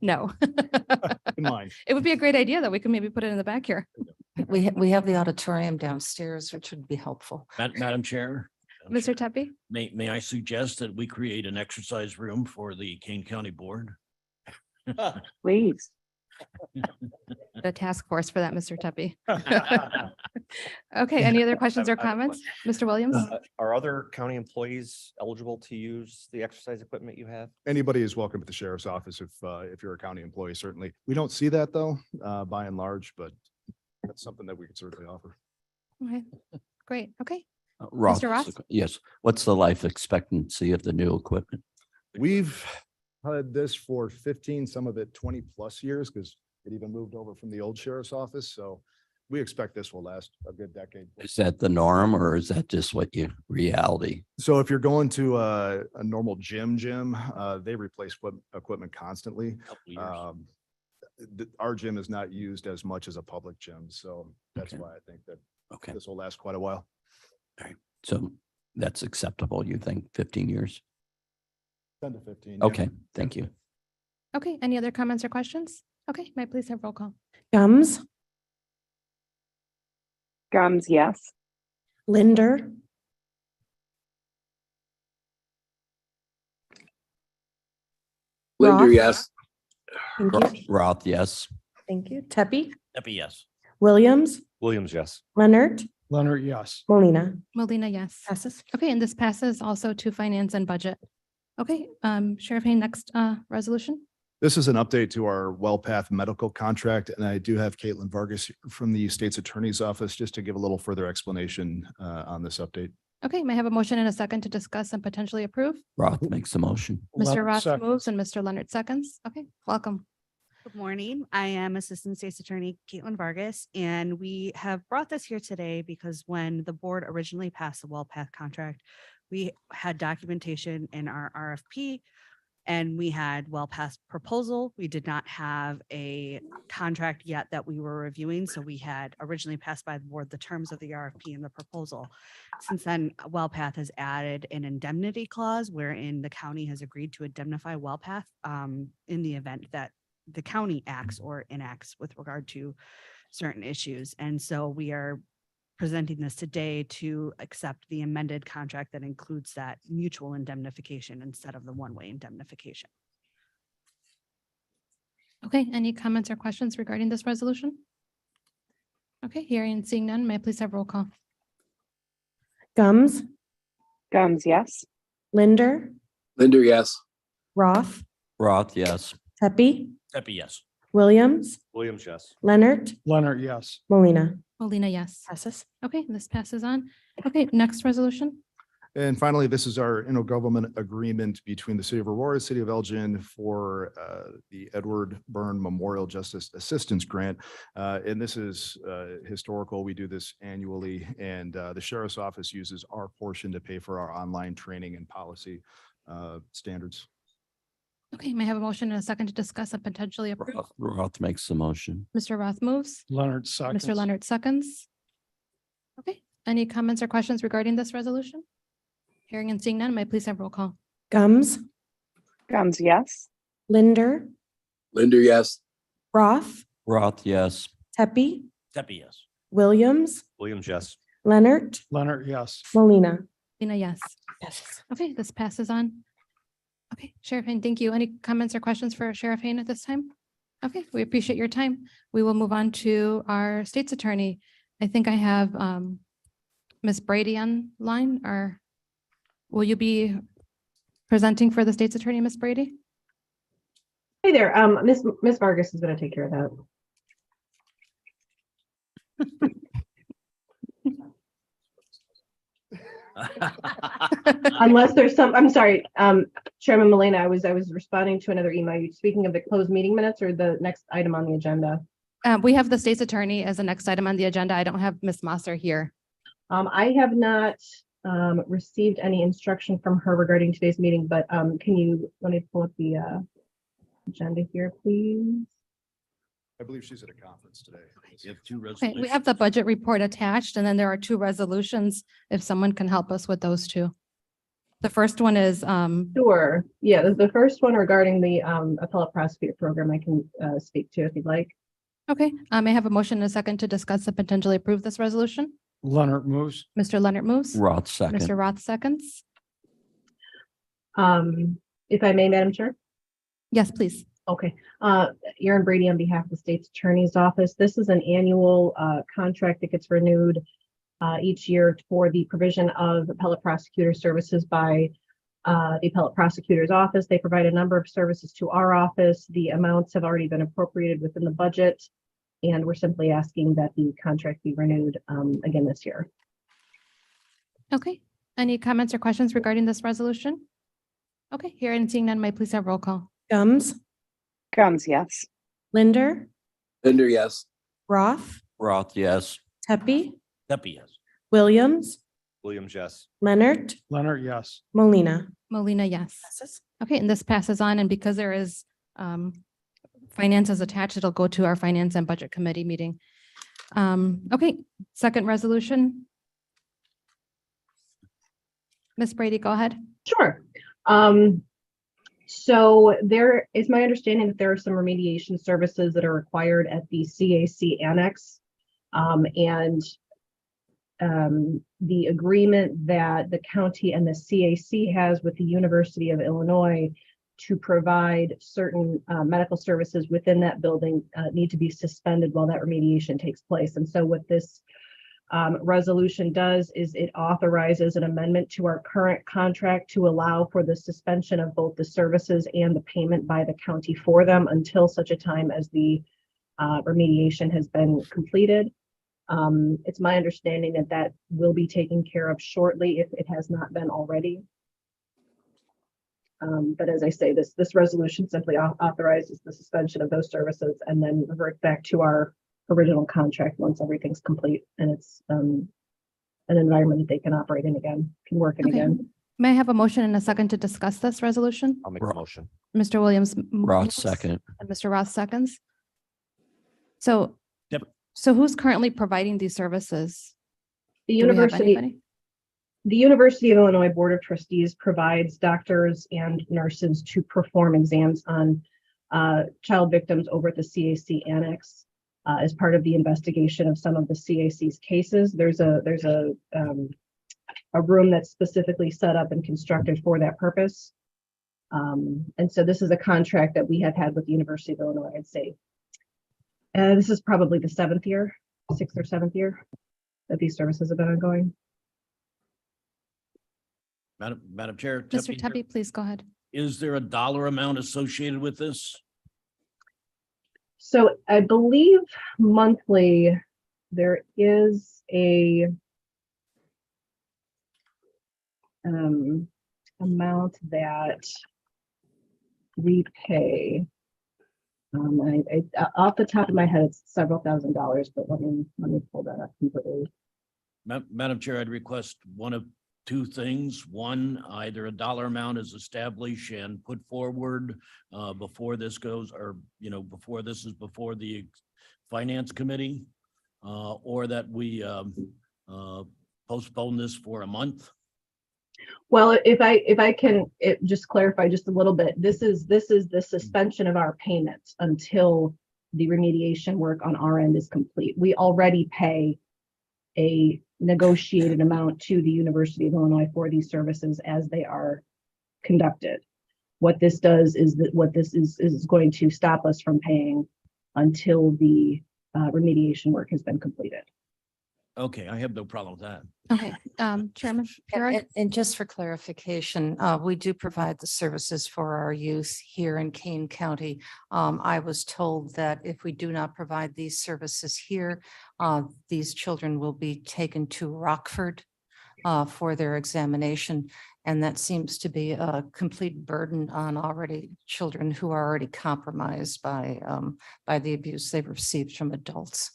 No. In mind. It would be a great idea that we could maybe put it in the back here. We have the auditorium downstairs, which would be helpful. Madam Chair. Mr. Tepe? May I suggest that we create an exercise room for the Kane County Board? Please. A task force for that, Mr. Tepe. Okay, any other questions or comments? Mr. Williams? Are other county employees eligible to use the exercise equipment you have? Anybody is welcome at the sheriff's office if you're a county employee, certainly. We don't see that though, by and large, but that's something that we could certainly offer. Okay, great. Okay, Roth, Mr. Ross? yes. What's the life expectancy of the new equipment? We've had this for 15, some of it 20 plus years, because it even moved over from the old sheriff's office. So we expect this will last a good decade. Is that the norm, or is that just what you reality? So if you're going to a normal gym, they replace equipment constantly. Our gym is not used as much as a public gym. So that's why I think that this will last quite a while. All right. So that's acceptable, you think, 15 years? 10 to 15. Yeah. Okay, thank you. okay, any other comments or questions? Okay, may I please have roll call? Gums, Gums, yes. Linder, Linder, Roth? yes. thank you, Roth, yes. thank you. Tepe, Tepe, yes. Williams, Williams, yes. Leonard, Leonard, yes. Molina. Molina, yes. Passes. Okay, and this passes also to Finance and Budget. Okay, Sheriff Payne, next resolution. This is an update to our WellPath medical contract, and I do have Caitlin Vargas from the state's attorney's office just to give a little further explanation on this update. Okay, may I have a motion and a second to discuss and potentially approve? Roth makes the motion. Mr. Roth moves and Mr. Leonard seconds. Okay, welcome. Good morning. I am Assistant State's Attorney Caitlin Vargas, and we have brought this here today because when the board originally passed the WellPath contract, we had documentation in our RFP and we had WellPath proposal. We did not have a contract yet that we were reviewing. So we had originally passed by the board the terms of the RFP and the proposal. Since then, WellPath has added an indemnity clause wherein the county has agreed to indemnify WellPath in the event that the county acts or enacts with regard to certain issues. And so we are presenting this today to accept the amended contract that includes that mutual indemnification instead of the one-way indemnification. Okay, any comments or questions regarding this resolution? Okay, hearing and seeing none, may I please have roll call? Gums, Gums, yes. Linder, Linder, yes. Roth, Roth, yes. Pepe, Pepe, yes. Williams, Williams, yes. Leonard, Leonard, yes. Molina. Molina, yes. Passes. Okay, this passes on. Okay, next resolution. And finally, this is our intergovernment agreement between the city of Aurora, city of Elgin for the Edward Byrne Memorial Justice Assistance Grant. And this is historical. We do this annually, and the sheriff's office uses our portion to pay for our online training and policy standards. Okay, may I have a motion and a second to discuss and potentially approve? Roth makes the motion. Mr. Roth moves. Leonard, seconds. Mr. Leonard seconds. Okay, any comments or questions regarding this resolution? Hearing and seeing none, may I please have roll call? Gums, Gums, yes. Linder, Linder, yes. Roth, Roth, yes. Pepe, Pepe, yes. Williams, Williams, yes. Leonard, Leonard, yes. Molina. Molina, yes. Okay, this passes on. Okay, Sheriff Hayne, thank you. Any comments or questions for Sheriff Hayne at this time? Okay, we appreciate your time. We will move on to our state's attorney. I think I have Ms. Brady online, or will you be presenting for the state's attorney, Ms. Brady? Hey there, Miss Vargas is gonna take care of that. Unless there's some, I'm sorry, Chairman Molina, I was responding to another email. You speaking of the closed meeting minutes or the next item on the agenda? We have the state's attorney as the next item on the agenda. I don't have Ms. Mosser here. I have not received any instruction from her regarding today's meeting, but can you, let me pull up the agenda here, please. I believe she's at a conference today. You have two Okay, resolutions. we have the budget report attached, and then there are two resolutions, if someone can help us with those two. The first one is, Sure, yeah, the first one regarding the appellate prosecutor program, I can speak to if you'd like. okay, I may have a motion and a second to discuss and potentially approve this resolution. Leonard moves. Mr. Leonard moves. Roth, second. Mr. Roth seconds. If I may, Madam Chair? Yes, please. Okay, Erin Brady on behalf of the state's attorney's office. This is an annual contract that gets renewed each year for the provision of appellate prosecutor services by the appellate prosecutor's office. They provide a number of services to our office. The amounts have already been appropriated within the budget, and we're simply asking that the contract be renewed again this year. Okay, any comments or questions regarding this resolution? Okay, hearing and seeing none, may I please have roll call? Gums, Gums, yes. Linder, Linder, yes. Roth, Roth, yes. Pepe, Pepe, yes. Williams, Williams, yes. Leonard, Leonard, yes. Molina. Molina, yes. Okay, and this passes on, and because there is finances attached, it'll go to our Finance and Budget Committee meeting. Okay, second resolution. Ms. Brady, go ahead. Sure. So there is my understanding that there are some remediation services that are required at the CAC annex. The agreement that the county and the CAC has with the University of Illinois to provide certain medical services within that building need to be suspended while that remediation takes place. And so what this resolution does is it authorizes an amendment to our current contract to allow for the suspension of both the services and the payment by the county for them until such a time as the remediation has been completed. It's my understanding that that will be taken care of shortly if it has not been already. But as I say, this resolution simply authorizes the suspension of those services and then revert back to our original contract once everything's complete and it's an environment that they can operate in again, can work in Okay. again. May I have a motion and a second to discuss this resolution? I'll make a motion. Mr. Williams. Roth, moves, second. And Mr. Roth seconds. So, Yep. so who's currently providing these services? The Do we have university, anybody? the University of Illinois Board of Trustees provides doctors and nurses to perform exams on child victims over at the CAC annex. As part of the investigation of some of the CAC's cases, there's a room that's specifically set up and constructed for that purpose. And so this is a contract that we have had with the University of Illinois, I'd say. This is probably the 6th or 7th year that these services have been ongoing. Madam Chair. Mr. Tubby, please go ahead. Is there a dollar amount associated with this? So I believe monthly, there is a amount that we pay. Off the top of my head, it's several $1,000s, but let me pull that up completely. Madam Chair, I'd request one of two things. One, either a dollar amount is established and put forward before this goes, or, before this is before the Finance Committee, or that we postpone this for a month. Well, if I can just clarify just a little bit, this is the suspension of our payments until the remediation work on our end is complete. We already pay a negotiated amount to the University of Illinois for these services as they are conducted. What this does is is going to stop us from paying until the remediation work has been completed. Okay, I have no problem with that. Okay, Chairman. Kara? And just for clarification, we do provide the services for our youth here in Kane County. I was told that if we do not provide these services here, these children will be taken to Rockford for their examination. And that seems to be a complete burden on children who are already compromised by the abuse they've received from adults.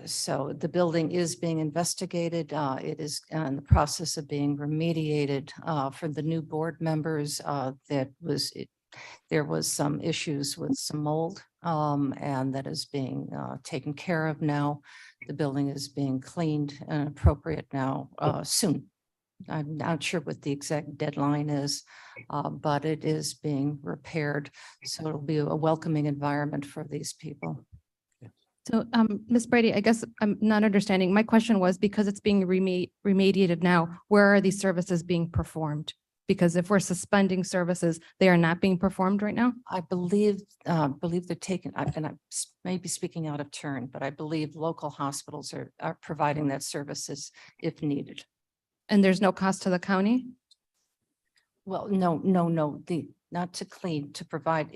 So the building is being investigated. It is in the process of being remediated for the new board members. There was some issues with some mold, and that is being taken care of now. The building is being cleaned and appropriate now soon. I'm not sure what the exact deadline is, but it is being repaired. So it'll be a welcoming environment for these people. So, Ms. Brady, I guess I'm not understanding. My question was, because it's being remediated now, where are these services being performed? Because if we're suspending services, they are not being performed right now? I believe they're taken, and I may be speaking out of turn, but I believe local hospitals are providing that services if needed. And there's no cost to the county? Well, no, not to clean, to provide.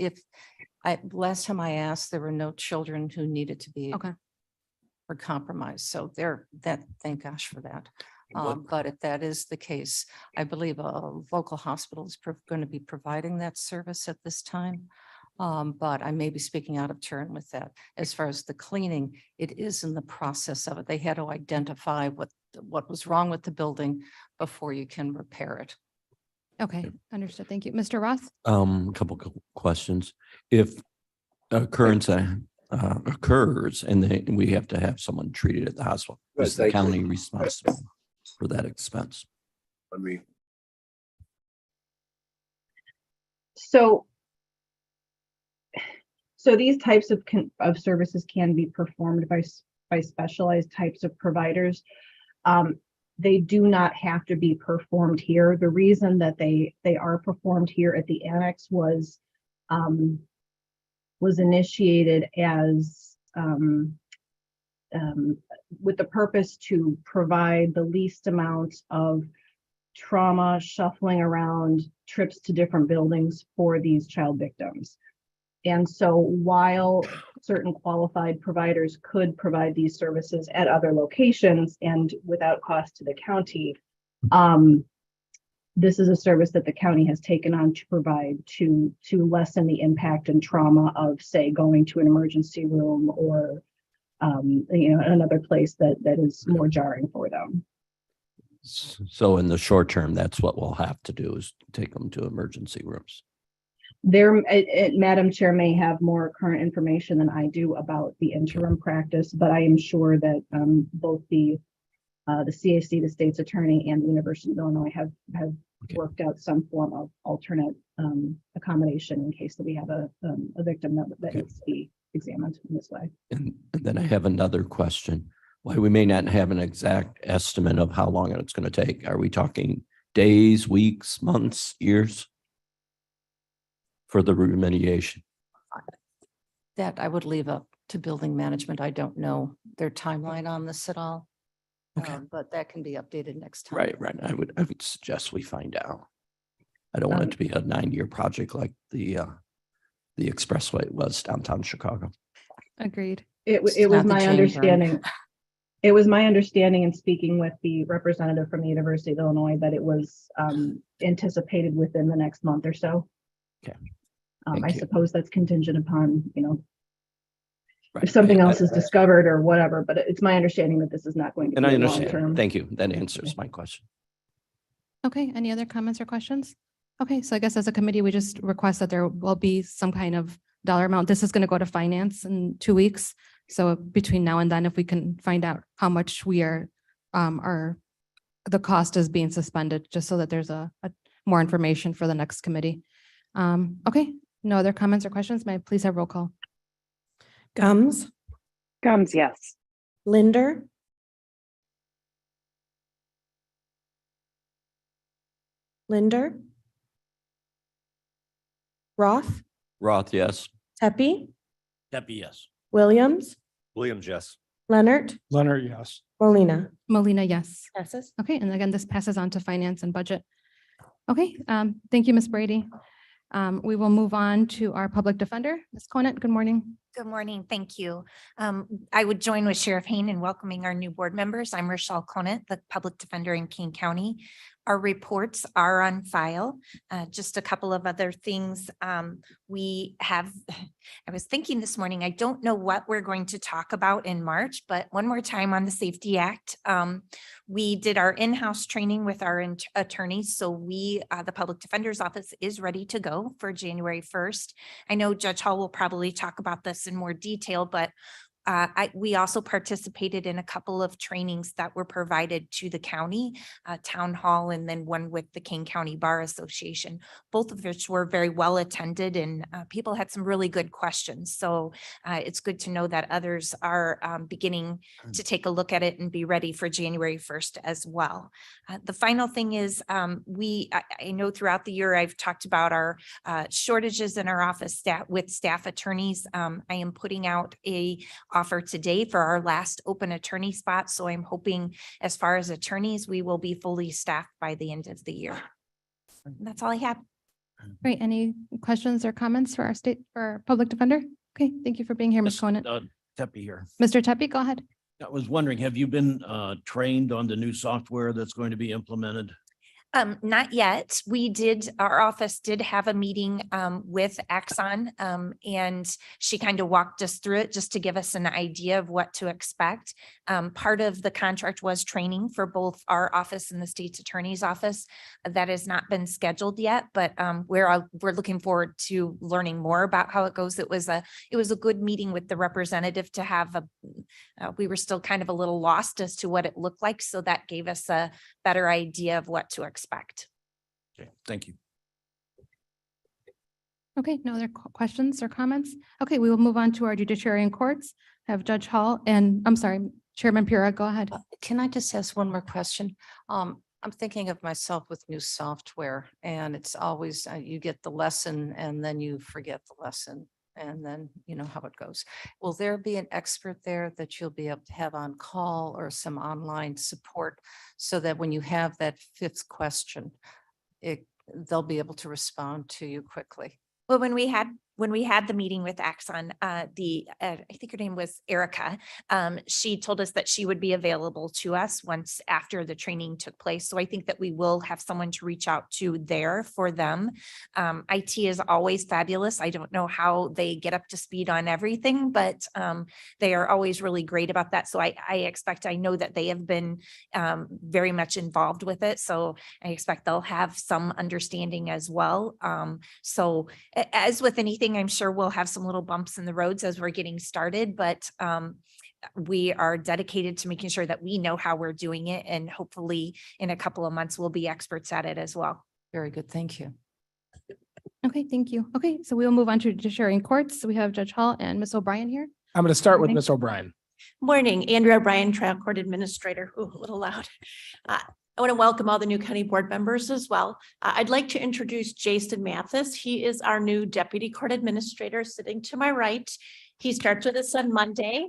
Last time I asked, there were no children who needed to be or compromised. So thank gosh for that. But if that is the case, I believe a local hospital is going to be providing that service at this time. But I may be speaking out of turn with that. As far as the cleaning, it is in the process of it. They had to identify what was wrong with the building before you can repair it. Okay, understood. Thank you. Mr. Roth? A couple questions. If occurrence occurs and we have to have someone treated at the hospital, is the county responsible for that expense? So these types of services can be performed by specialized types of providers. They do not have to be performed here. The reason that they are performed here at the annex was initiated as with the purpose to provide the least amount of trauma, shuffling around, trips to different buildings for these child victims. And so while certain qualified providers could provide these services at other locations and without cost to the county, this is a service that the county has taken on to provide to lessen the impact and trauma of, say, going to an emergency room or another place that is more jarring for them. So in the short term, that's what we'll have to do, is take them to emergency rooms. Madam Chair may have more current information than I do about the interim practice, but I am sure that both the CAC, the state's attorney, and the University of Illinois have worked out some form of alternate accommodation in case that we have a victim that needs to be examined in this way. And then I have another question. Why we may not have an exact estimate of how long it's going to take. Are we talking days, weeks, months, years for the remediation? That I would leave up to building management. I don't know their timeline on this at all. But that can be updated next time. Right. I would suggest we find out. I don't want it to be a 9-year project like the expressway was downtown Chicago. Agreed. It It's was not the my chain burn. understanding. It was my understanding in speaking with the representative from the University of Illinois that it was anticipated within the next month or so. Okay. I Thank you. suppose that's contingent upon, Right. if something I- else is discovered or whatever, but it's my understanding that this is not going to And be I a long understand. term. Thank you. That answers my question. Okay, any other comments or questions? Okay, so I guess as a committee, we just request that there will be some kind of dollar amount. This is going to go to finance in 2 weeks. So between now and then, if we can find out how much we are, the cost is being suspended, just so that there's a more information for the next committee. Okay, no other comments or questions? May I please have roll call? Gums, Gums, yes. Linder, Linder, Roth, Roth, yes. Tepe, Deputy, yes. Williams, Williams, yes. Leonard, Leonard, yes. Molina. Molina, yes. Passes. Okay, and again, this passes on to finance and budget. Okay, thank you, Ms. Brady. We will move on to our public defender. Ms. Conant, good morning. Good morning. Thank you. I would join with Sheriff Hain in welcoming our new board members. I'm Rochelle Conant, the public defender in King County. Our reports are on file. Just a couple of other things. We have, I was thinking this morning, I don't know what we're going to talk about in March, but one more time on the Safety Act. We did our in-house training with our attorneys. So the Public Defender's Office is ready to go for January 1st. I know Judge Hall will probably talk about this in more detail, but we also participated in a couple of trainings that were provided to the county, town hall, and then one with the King County Bar Association, both of which were very well attended, and people had some really good questions. So it's good to know that others are beginning to take a look at it and be ready for January 1st as well. The final thing is I know throughout the year I've talked about our shortages in our office with staff attorneys. I am putting out a offer today for our last open attorney spot. So I'm hoping as far as attorneys, we will be fully staffed by the end of the year. And that's all I have. Great. Any questions or comments for our public defender? Okay, thank you for being here, Ms. Conant. Tepe here. Mr. Tepe, go ahead. I was wondering, have you been trained on the new software that's going to be implemented? Not yet. Our office did have a meeting with Axon, and she kind of walked us through it just to give us an idea of what to expect. Part of the contract was training for both our office and the state's attorney's office. That has not been scheduled yet, but we're looking forward to learning more about how it goes. It was a good meeting with the representative to have. We were still kind of a little lost as to what it looked like, so that gave us a better idea of what to expect. Okay, thank you. Okay, no other questions or comments? Okay, we will move on to our judiciary and courts. Have Judge Hall and, I'm sorry, Chairman Pura, go ahead. Can I just ask one more question? I'm thinking of myself with new software, and it's always, you get the lesson and then you forget the lesson. And then you know how it goes. Will there be an expert there that you'll be able to have on call or some online support so that when you have that fifth question, they'll be able to respond to you quickly? Well, when we had the meeting with Axon, I think her name was Erica. She told us that she would be available to us once after the training took place. So I think that we will have someone to reach out to there for them. IT is always fabulous. I don't know how they get up to speed on everything, but they are always really great about that. So I know that they have been very much involved with it. So I expect they'll have some understanding as well. So as with anything, I'm sure we'll have some little bumps in the roads as we're getting started, but we are dedicated to making sure that we know how we're doing it. And hopefully in a couple of months, we'll be experts at it as well. Very good. Thank you. Okay, thank you. Okay, so we will move on to judiciary and courts. So we have Judge Hall and Ms. O'Brien here. I'm going to start with Morning. Ms. O'Brien. Morning, Andrea O'Brien, Trial Court Administrator. Ooh, a little loud. I want to welcome all the new county board members as well. I'd like to introduce Jason Mathis. He is our new Deputy Court Administrator sitting to my right. He starts with us on Monday.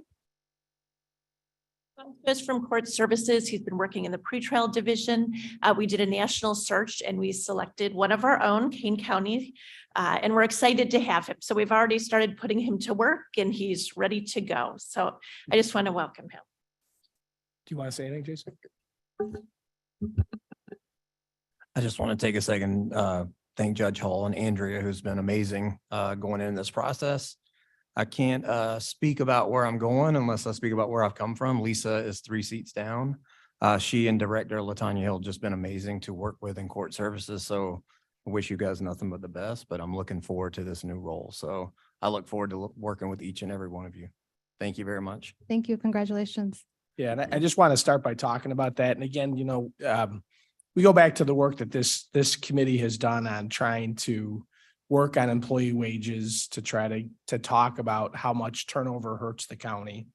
Just from Court Services, he's been working in the pretrial division. We did a national search and we selected one of our own, Kane County, and we're excited to have him. So we've already started putting him to work and he's ready to go. So I just want to welcome him. Do you want to say anything, Jason? I just want to take a second, thank Judge Hall and Andrea, who's been amazing going in this process. I can't speak about where I'm going unless I speak about where I've come from. Lisa is 3 seats down. She and Director Latanya Hill just been amazing to work with in court services. So I wish you guys nothing but the best, but I'm looking forward to this new role. So I look forward to working with each and every one of you. Thank you very much. Thank you. Congratulations. Yeah, and I just want to start by talking about that. And again, we go back to the work that this committee has done on trying to work on employee wages to try to talk about how much turnover hurts the county.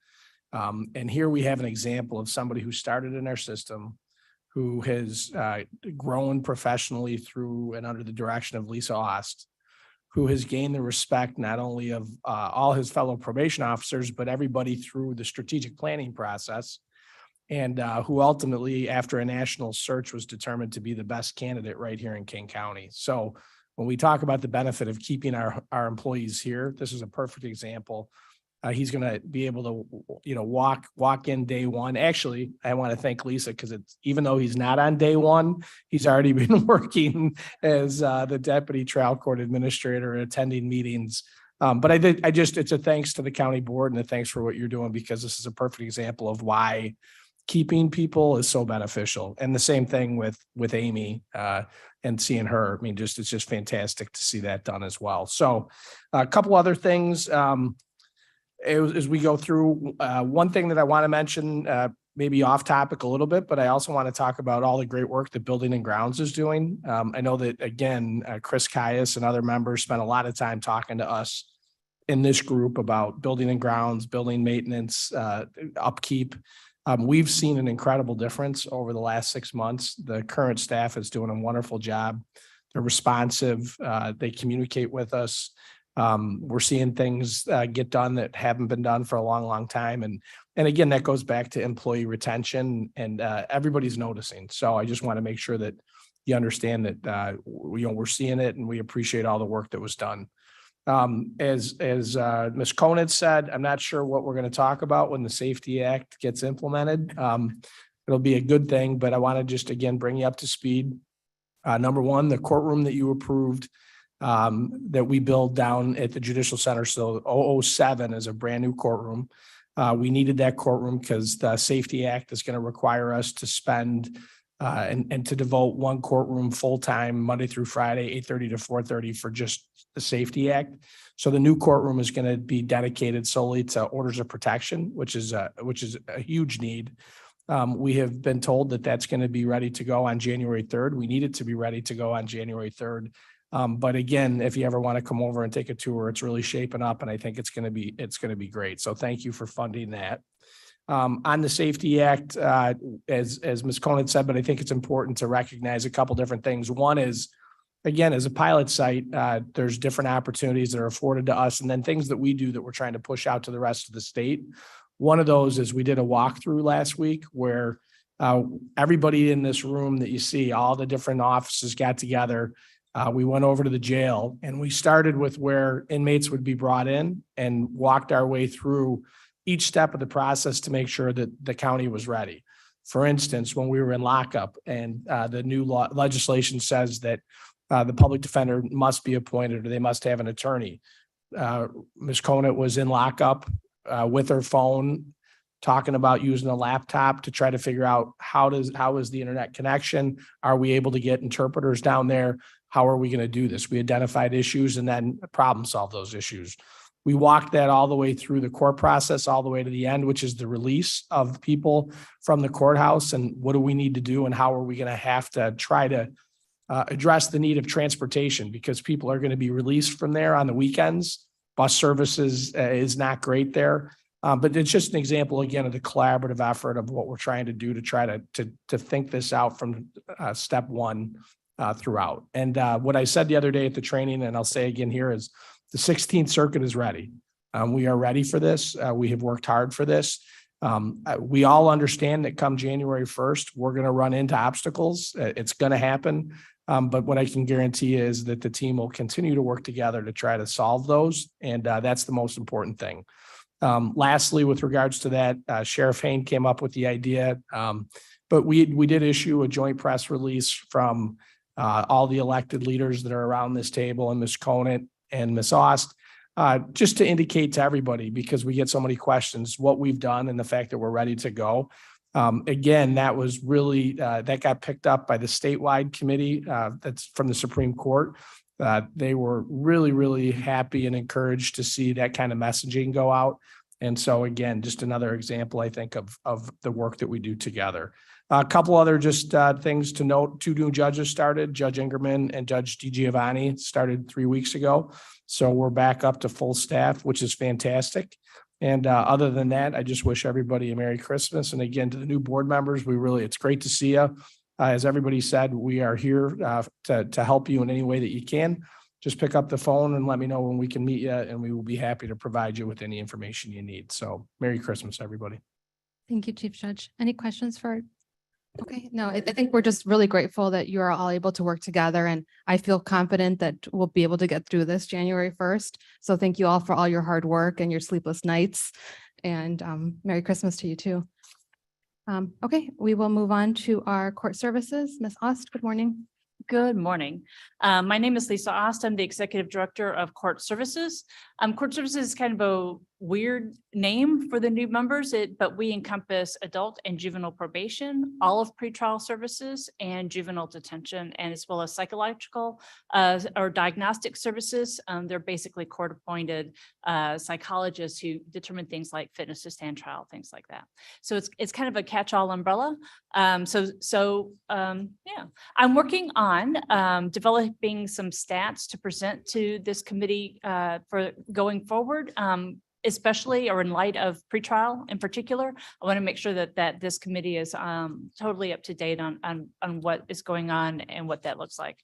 And here we have an example of somebody who started in our system, who has grown professionally through and under the direction of Lisa Ost, who has gained the respect not only of all his fellow probation officers, but everybody through the strategic planning process, and who ultimately, after a national search, was determined to be the best candidate right here in King County. So when we talk about the benefit of keeping our employees here, this is a perfect example. He's going to be able to, walk in day one. Actually, I want to thank Lisa because even though he's not on day one, he's already been working as the deputy trial court administrator, attending meetings. But it's a thanks to the county board and a thanks for what you're doing, because this is a perfect example of why keeping people is so beneficial. And the same thing with Amy and seeing her. I mean, it's just fantastic to see that done as well. So a couple other things as we go through. One thing that I want to mention, maybe off topic a little bit, but I also want to talk about all the great work that Building and Grounds is doing. I know that, again, Chris Caius and other members spent a lot of time talking to us in this group about Building and Grounds, building maintenance, upkeep. We've seen an incredible difference over the last 6 months. The current staff is doing a wonderful job. They're responsive. They communicate with us. We're seeing things get done that haven't been done for a long, long time. And again, that goes back to employee retention, and everybody's noticing. So I just want to make sure that you understand that, we're seeing it and we appreciate all the work that was done. As Ms. Conant said, I'm not sure what we're going to talk about when the Safety Act gets implemented. It'll be a good thing, but I want to just, again, bring you up to speed. Number one, the courtroom that you approved that we build down at the Judicial Center. So 007 is a brand new courtroom. We needed that courtroom because the Safety Act is going to require us to spend and to devote one courtroom full-time Monday through Friday, 8:30 to 4:30 for just the Safety Act. So the new courtroom is going to be dedicated solely to orders of protection, which is a huge need. We have been told that that's going to be ready to go on January 3rd. We need it to be ready to go on January 3rd. But again, if you ever want to come over and take a tour, it's really shaping up, and I think it's going to be great. So thank you for funding that. On the Safety Act, as Ms. Conant said, but I think it's important to recognize a couple different things. One is, again, as a pilot site, there's different opportunities that are afforded to us, and then things that we do that we're trying to push out to the rest of the state. One of those is we did a walkthrough last week where everybody in this room that you see, all the different offices got together. We went over to the jail and we started with where inmates would be brought in and walked our way through each step of the process to make sure that the county was ready. For instance, when we were in lockup and the new legislation says that the public defender must be appointed or they must have an attorney. Ms. Conant was in lockup with her phone, talking about using a laptop to try to figure out how is the internet connection? Are we able to get interpreters down there? How are we going to do this? We identified issues and then problem solve those issues. We walked that all the way through the court process, all the way to the end, which is the release of people from the courthouse. And what do we need to do? And how are we going to have to try to address the need of transportation, because people are going to be released from there on the weekends. Bus services is not great there. But it's just an example, again, of the collaborative effort of what we're trying to do to try to think this out from step one throughout. And what I said the other day at the training, and I'll say again here, is the 16th Circuit is ready. We are ready for this. We have worked hard for this. We all understand that come January 1st, we're going to run into obstacles. It's going to happen. But what I can guarantee is that the team will continue to work together to try to solve those. And that's the most important thing. Lastly, with regards to that, Sheriff Hain came up with the idea, but we did issue a joint press release from all the elected leaders that are around this table, and Ms. Conant and Ms. Ost, just to indicate to everybody, because we get so many questions, what we've done and the fact that we're ready to go. Again, that was really, that got picked up by the statewide committee that's from the Supreme Court. They were really, really happy and encouraged to see that kind of messaging go out. And so again, just another example, I think, of the work that we do together. A couple other just things to note. 2 new judges started. Judge Ingerman and Judge DiGiovanni started 3 weeks ago. So we're back up to full staff, which is fantastic. And other than that, I just wish everybody a Merry Christmas. And again, to the new board members, it's great to see you. As everybody said, we are here to help you in any way that you can. Just pick up the phone and let me know when we can meet you, and we will be happy to provide you with any information you need. So Merry Christmas, everybody. Thank you, Chief Judge. Any questions for? Okay, no, I think we're just really grateful that you are all able to work together, and I feel confident that we'll be able to get through this January 1st. So thank you all for all your hard work and your sleepless nights, and Merry Christmas to you too. Okay, we will move on to our court services. Ms. Ost, good morning. Good morning. My name is Lisa Ost. I'm the Executive Director of Court Services. Court Services is kind of a weird name for the new members, but we encompass adult and juvenile probation, all of pretrial services, and juvenile detention, and as well as psychological or diagnostic services. They're basically court-appointed psychologists who determine things like fitness to stand trial, things like that. So it's kind of a catch-all umbrella. Yeah, I'm working on developing some stats to present to this committee for going forward. Especially or in light of pretrial in particular, I want to make sure that this committee is totally up to date on what is going on and what that looks like.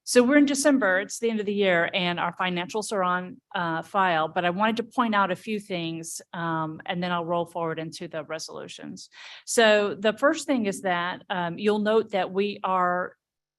So we're in December, it's the end of the year, and our financials are on file, but I wanted to point out a few things and then I'll roll forward into the resolutions. So the first thing is that you'll note that we are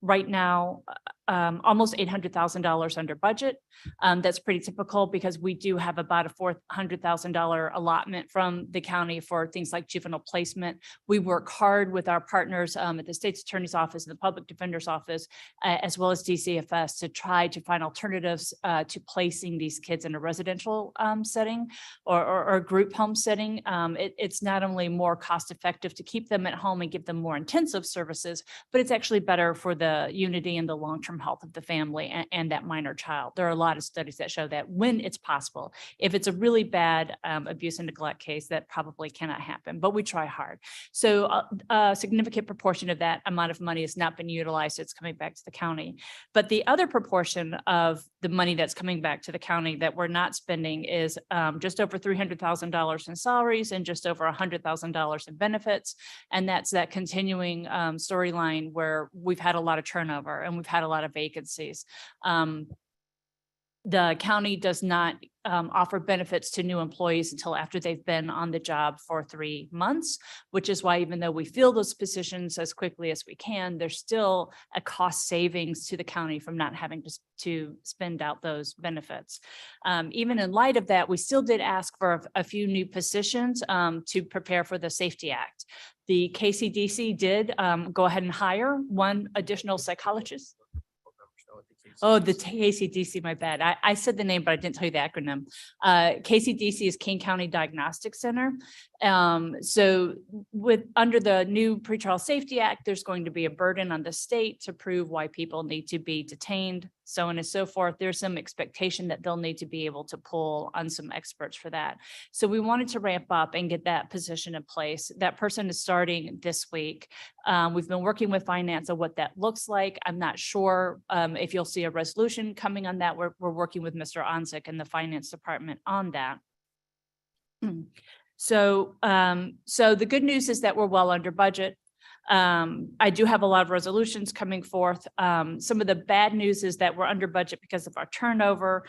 right now almost $800,000 under budget. That's pretty typical because we do have about a $400,000 allotment from the county for things like juvenile placement. We work hard with our partners at the State's Attorney's Office and the Public Defender's Office, as well as DCFS, to try to find alternatives to placing these kids in a residential setting or a group home setting. It's not only more cost effective to keep them at home and give them more intensive services, but it's actually better for the unity and the long-term health of the family and that minor child. There are a lot of studies that show that when it's possible, if it's a really bad abuse and neglect case, that probably cannot happen, but we try hard. So a significant proportion of that amount of money has not been utilized. It's coming back to the county. But the other proportion of the money that's coming back to the county that we're not spending is just over $300,000 in salaries and just over $100,000 in benefits. And that's that continuing storyline where we've had a lot of turnover and we've had a lot of vacancies. The county does not offer benefits to new employees until after they've been on the job for 3 months, which is why even though we fill those positions as quickly as we can, there's still a cost savings to the county from not having to spend out those benefits. Even in light of that, we still did ask for a few new positions to prepare for the Safety Act. The KCDC did go ahead and hire 1 additional psychologist. Oh, the KCDC, my bad. I said the name, but I didn't tell you the acronym. KCDC is King County Diagnostic Center. So under the new Pretrial Safety Act, there's going to be a burden on the state to prove why people need to be detained, so on and so forth. There's some expectation that they'll need to be able to pull on some experts for that. So we wanted to ramp up and get that position in place. That person is starting this week. We've been working with finance on what that looks like. I'm not sure if you'll see a resolution coming on that. We're working with Mr. Onzik and the finance department on that. So the good news is that we're well under budget. I do have a lot of resolutions coming forth. Some of the bad news is that we're under budget because of our turnover.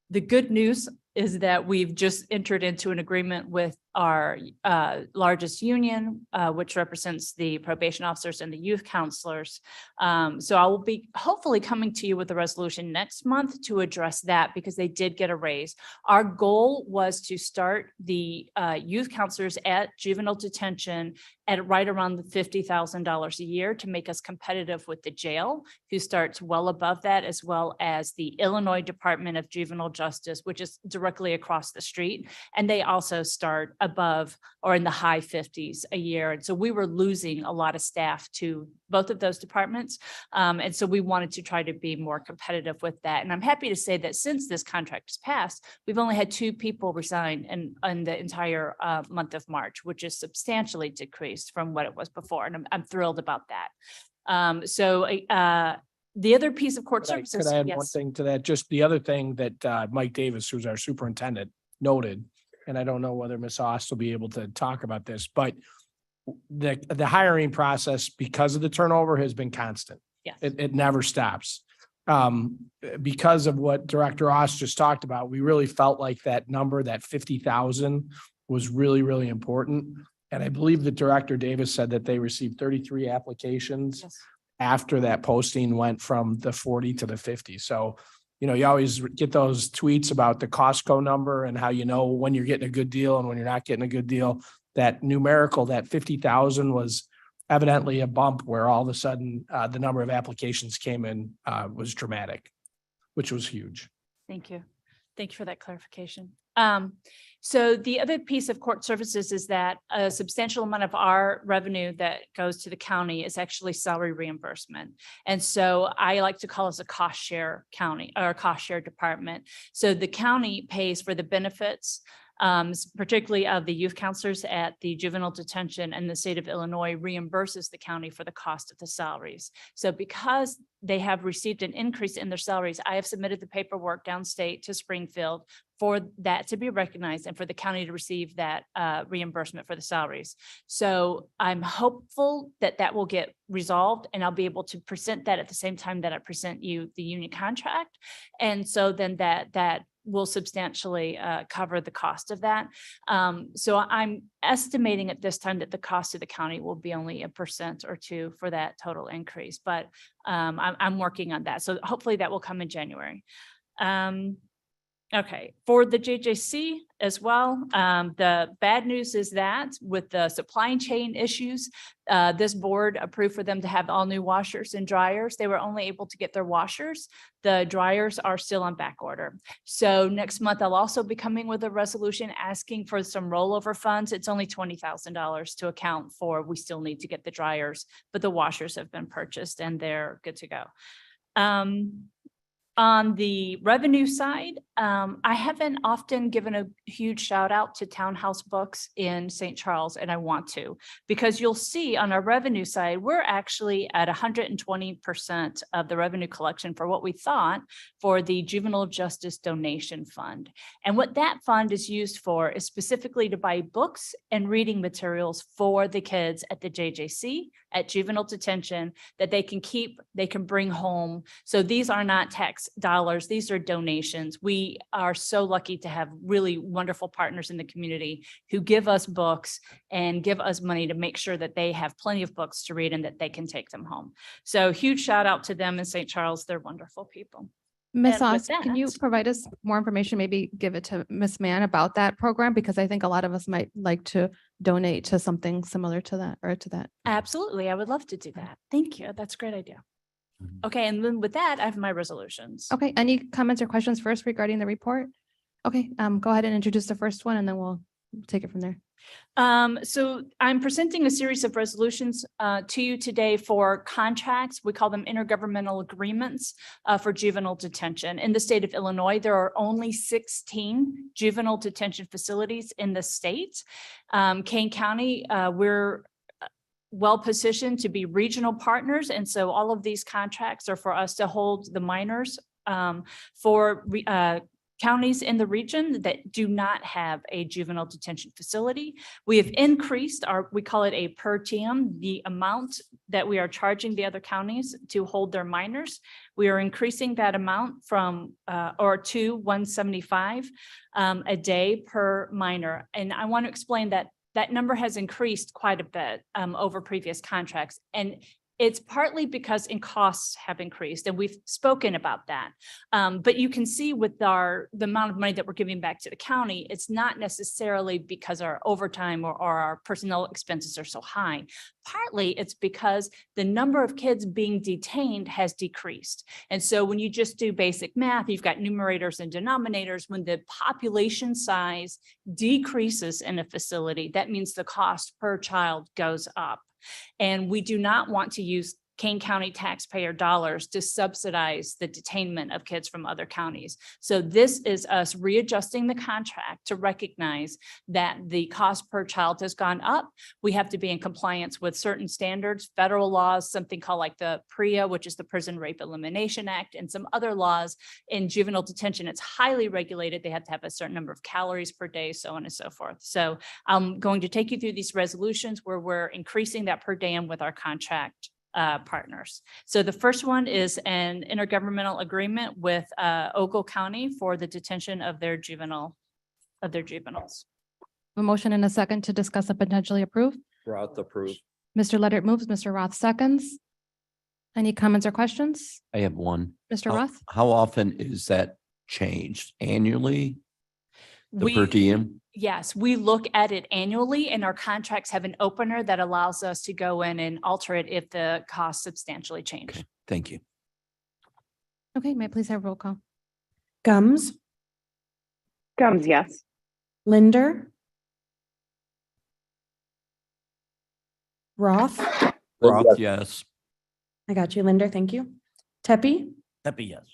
The good news is that we've just entered into an agreement with our largest union, which represents the probation officers and the youth counselors. So I will be hopefully coming to you with a resolution next month to address that because they did get a raise. Our goal was to start the youth counselors at juvenile detention at right around the $50,000 a year to make us competitive with the jail, who starts well above that, as well as the Illinois Department of Juvenile Justice, which is directly across the street. And they also start above or in the high 50s a year. And so we were losing a lot of staff to both of those departments. And so we wanted to try to be more competitive with that. And I'm happy to say that since this contract has passed, we've only had 2 people resign in the entire month of March, which is substantially decreased from what it was before. And I'm thrilled about that. The other piece of court services. Could I add one Yes. thing to that? Just the other thing that Mike Davis, who's our superintendent, noted, and I don't know whether Ms. Ost will be able to talk about this, but the hiring process, because of the turnover, has been constant. Yes. It never stops. Because of what Director Ost just talked about, we really felt like that number, that 50,000, was really, really important. And I believe that Director Davis said that they received 33 applications after that posting went from the 40 to the 50. So, you know, you always get those tweets about the Costco number and how you know when you're getting a good deal and when you're not getting a good deal. That numerical, that 50,000 was evidently a bump where all of a sudden the number of applications came in was dramatic, which was huge. Thank you. Thank you for that clarification. So the other piece of court services is that a substantial amount of our revenue that goes to the county is actually salary reimbursement. And so I like to call us a cost share county or a cost share department. So the county pays for the benefits, particularly of the youth counselors at the juvenile detention, and the state of Illinois reimburses the county for the cost of the salaries. So because they have received an increase in their salaries, I have submitted the paperwork downstate to Springfield for that to be recognized and for the county to receive that reimbursement for the salaries. So I'm hopeful that that will get resolved and I'll be able to present that at the same time that I present you the union contract. And so then that will substantially cover the cost of that. So I'm estimating at this time that the cost of the county will be only 1% or 2% for that total increase, but I'm working on that. So hopefully that will come in January. Okay, for the JJC as well, the bad news is that with the supply chain issues, this board approved for them to have all new washers and dryers. They were only able to get their washers. The dryers are still on back order. So next month, I'll also be coming with a resolution asking for some rollover funds. It's only $20,000 to account for. We still need to get the dryers, but the washers have been purchased and they're good to go. On the revenue side, I haven't often given a huge shout out to Townhouse Books in St. Charles, and I want to, because you'll see on our revenue side, we're actually at 120% of the revenue collection for what we thought for the Juvenile Justice Donation Fund. And what that fund is used for is specifically to buy books and reading materials for the kids at the JJC, at juvenile detention, that they can keep, they can bring home. So these are not tax dollars, these are donations. We are so lucky to have really wonderful partners in the community who give us books and give us money to make sure that they have plenty of books to read and that they can take them home. So huge shout out to them in St. Charles. They're wonderful people. Ms. And with Ost, can you provide us more information, maybe give it to Ms. Mann about that program? Because I think a lot of us might like to donate to something similar to that or to that. Absolutely. I would love to do that. Thank you. That's a great idea. Okay, and then with that, I have my resolutions. Okay, any comments or questions first regarding the report? Okay, go ahead and introduce the first one and then we'll take it from there. So I'm presenting a series of resolutions to you today for contracts. We call them intergovernmental agreements for juvenile detention. In the state of Illinois, there are only 16 juvenile detention facilities in the state. Kane County, we're well positioned to be regional partners. And so all of these contracts are for us to hold the minors for counties in the region that do not have a juvenile detention facility. We have increased we call it a per diem, the amount that we are charging the other counties to hold their minors. We are increasing that amount from, to $175 a day per minor. And I want to explain that that number has increased quite a bit over previous contracts. And it's partly because costs have increased, and we've spoken about that. But you can see with the amount of money that we're giving back to the county, it's not necessarily because our overtime or our personnel expenses are so high. Partly it's because the number of kids being detained has decreased. And so when you just do basic math, you've got numerators and denominators. When the population size decreases in a facility, that means the cost per child goes up. And we do not want to use Kane County taxpayer dollars to subsidize the detainment of kids from other counties. So this is us readjusting the contract to recognize that the cost per child has gone up. We have to be in compliance with certain standards, federal laws, something called like the PREA, which is the Prison Rape Elimination Act, and some other laws. In juvenile detention, it's highly regulated. They have to have a certain number of calories per day, so on and so forth. So I'm going to take you through these resolutions where we're increasing that per diem with our contract partners. So the first one is an intergovernmental agreement with Ogle County for the detention of their juveniles. A motion and a second to discuss and potentially approve. Roth approve. Mr. Leonard moves, Mr. Roth seconds. Any comments or questions? I have one. Mr. How- Roth? How often is that changed? Annually? The per diem? Yes, we look at it annually, and our contracts have an opener that allows us to go in and alter it if the costs substantially change. Okay, thank you. Okay, may I please have roll call? Gums, Gums, yes. Linder, Roth. Roth, yes. I got you, Linder. Thank you. Tepe, Pepe, yes.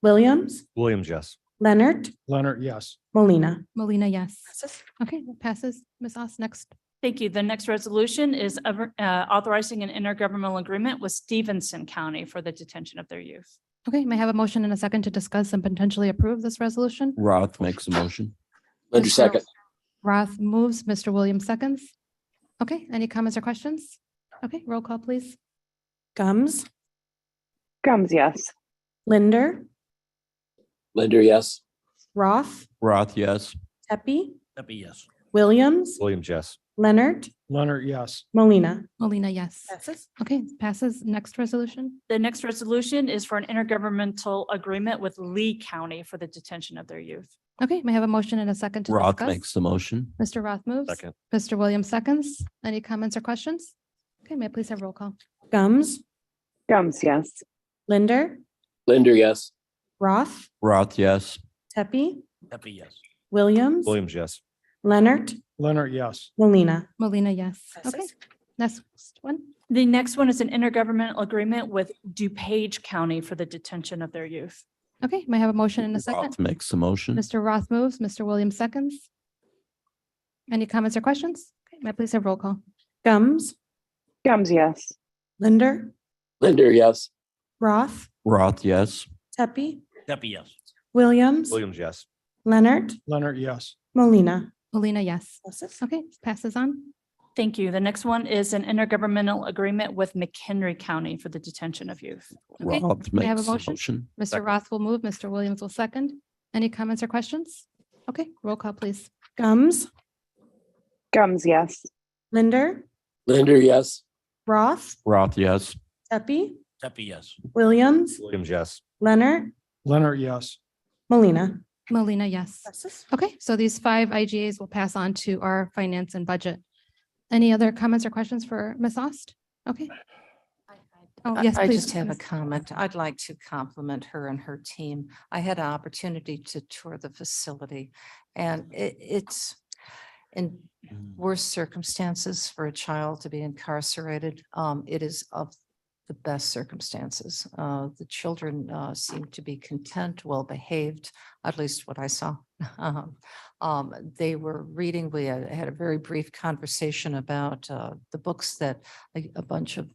Williams, Williams, yes. Leonard, Leonard, yes. Molina. Molina, yes. Okay, that passes. Ms. Oss, next. Thank you. The next resolution is authorizing an intergovernmental agreement with Stevenson County for the detention of their youth. Okay, may I have a motion and a second to discuss and potentially approve this resolution? Roth makes a motion. Linder Mr. second. Roth moves, Mr. Williams seconds. Okay, any comments or questions? Okay, roll call, please. Gums, Gums, yes. Linder, Linder, yes. Roth, Roth, yes. Tepe, Pepe, yes. Williams, Williams, yes. Leonard, Leonard, yes. Molina. Molina, yes. Passes. Okay, passes. Next resolution. The next resolution is for an intergovernmental agreement with Lee County for the detention of their youth. Okay, may I have a motion and a second to Roth discuss? makes the motion. Mr. Roth moves. Second. Mr. Williams seconds. Any comments or questions? Okay, may I please have roll call? Gums, Gums, yes. Linder, Linder, yes. Roth, Roth, yes. Tepe, Pepe, yes. Williams, Williams, yes. Leonard, Leonard, yes. Molina. Molina, yes. Passes. Okay, next one. The next one is an intergovernmental agreement with DuPage County for the detention of their youth. Okay, may I have a motion and a second? Roth makes the motion. Mr. Roth moves, Mr. Williams seconds. Any comments or questions? Okay, may I please have roll call? Gums, Gums, yes. Linder, Linder, yes. Roth, Roth, yes. Tepe, Pepe, yes. Williams, Williams, yes. Leonard, Leonard, yes. Molina. Molina, yes. Passes. Okay, passes on. Thank you. The next one is an intergovernmental agreement with McHenry County for the detention of youth. Okay, Roth may I have a makes the motion? motion. Mr. Roth will move, Mr. Williams will second. Any comments or questions? Okay, roll call, please. Gums, Gums, yes. Linder, Linder, yes. Roth, Roth, yes. Tepe, Pepe, yes. Williams, Williams, yes. Leonard, Leonard, yes. Molina. Molina, yes. Passes. Okay, so these 5 IGAs will pass on to our finance and budget. Any other comments or questions for Ms. Ost? Okay. Oh, yes, I please. just have a Ms. comment. I'd like to compliment her and her team. I had an opportunity to tour the facility, and it's in worse circumstances for a child to be incarcerated. It is of the best circumstances. The children seem to be content, well-behaved, at least what I saw. They were reading, we had a very brief conversation about the books that a bunch of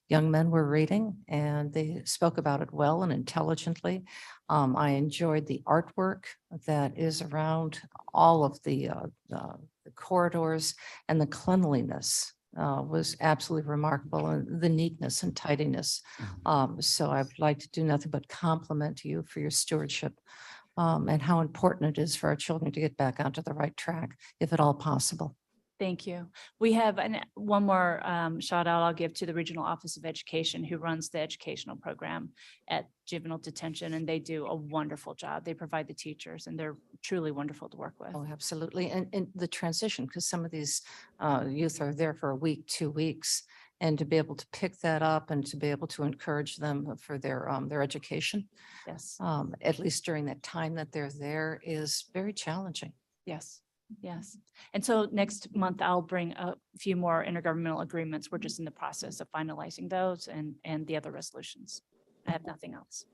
young men were reading, and they spoke about it well and intelligently. I enjoyed the artwork that is around all of the corridors, and the cleanliness was absolutely remarkable, and the neatness and tidiness. So I'd like to do nothing but compliment you for your stewardship, and how important it is for our children to get back onto the right track, if at all possible. Thank you. We have one more shout out I'll give to the Regional Office of Education, who runs the educational program at juvenile detention, and they do a wonderful job. They provide the teachers, and they're truly wonderful to work with. Oh, absolutely. And the transition, because some of these youth are there for a week, 2 weeks, and to be able to pick that up and to be able to encourage them for their education, Yes, at least during that time that they're there, is very challenging. yes. Yes. And so next month, I'll bring a few more intergovernmental agreements. We're just in the process of finalizing those and the other resolutions. I have nothing else.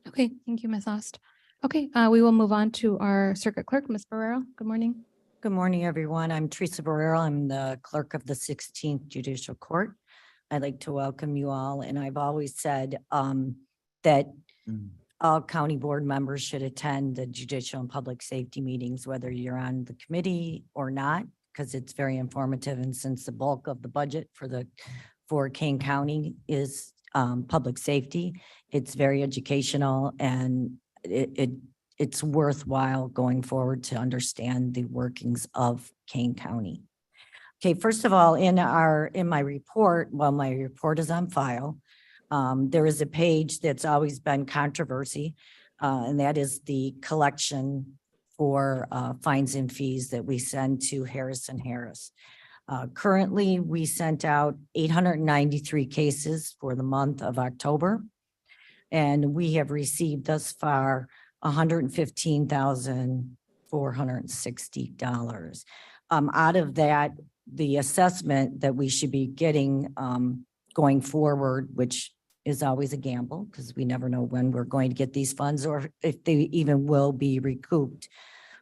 Okay, thank you, Ms. Ost. Okay, we will move on to our circuit clerk, Ms. Barrero. Good morning. Good morning, everyone. I'm Teresa Barrero. I'm the clerk of the 16th Judicial Court. I'd like to welcome you all. And I've always said that all county board members should attend the judicial and public safety meetings, whether you're on the committee or not, because it's very informative. And since the bulk of the budget for Kane County is public safety, it's very educational, and it's worthwhile going forward to understand the workings of Kane County. Okay, first of all, in my report, well, my report is on file. There is a page that's always been controversy, and that is the collection for fines and fees that we send to Harris and Harris. Currently, we sent out 893 cases for the month of October, and we have received thus far $115,460. Out of that, the assessment that we should be getting going forward, which is always a gamble because we never know when we're going to get these funds or if they even will be recouped.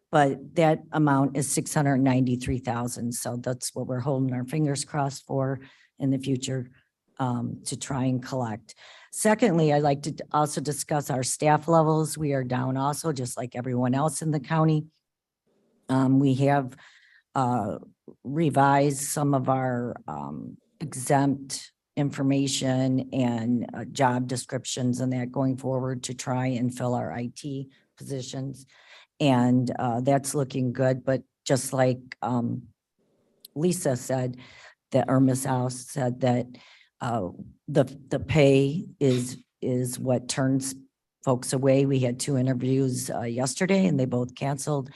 But that amount is 693,000. So that's what we're holding our fingers crossed for in the future to try and collect. Secondly, I'd like to also discuss our staff levels. We are down also, just like everyone else in the county. We have revised some of our exempt information and job descriptions and that going forward to try and fill our IT positions. And that's looking good. But just like Lisa said, that Ms. House said that the pay is what turns folks away. We had 2 interviews yesterday and they both canceled.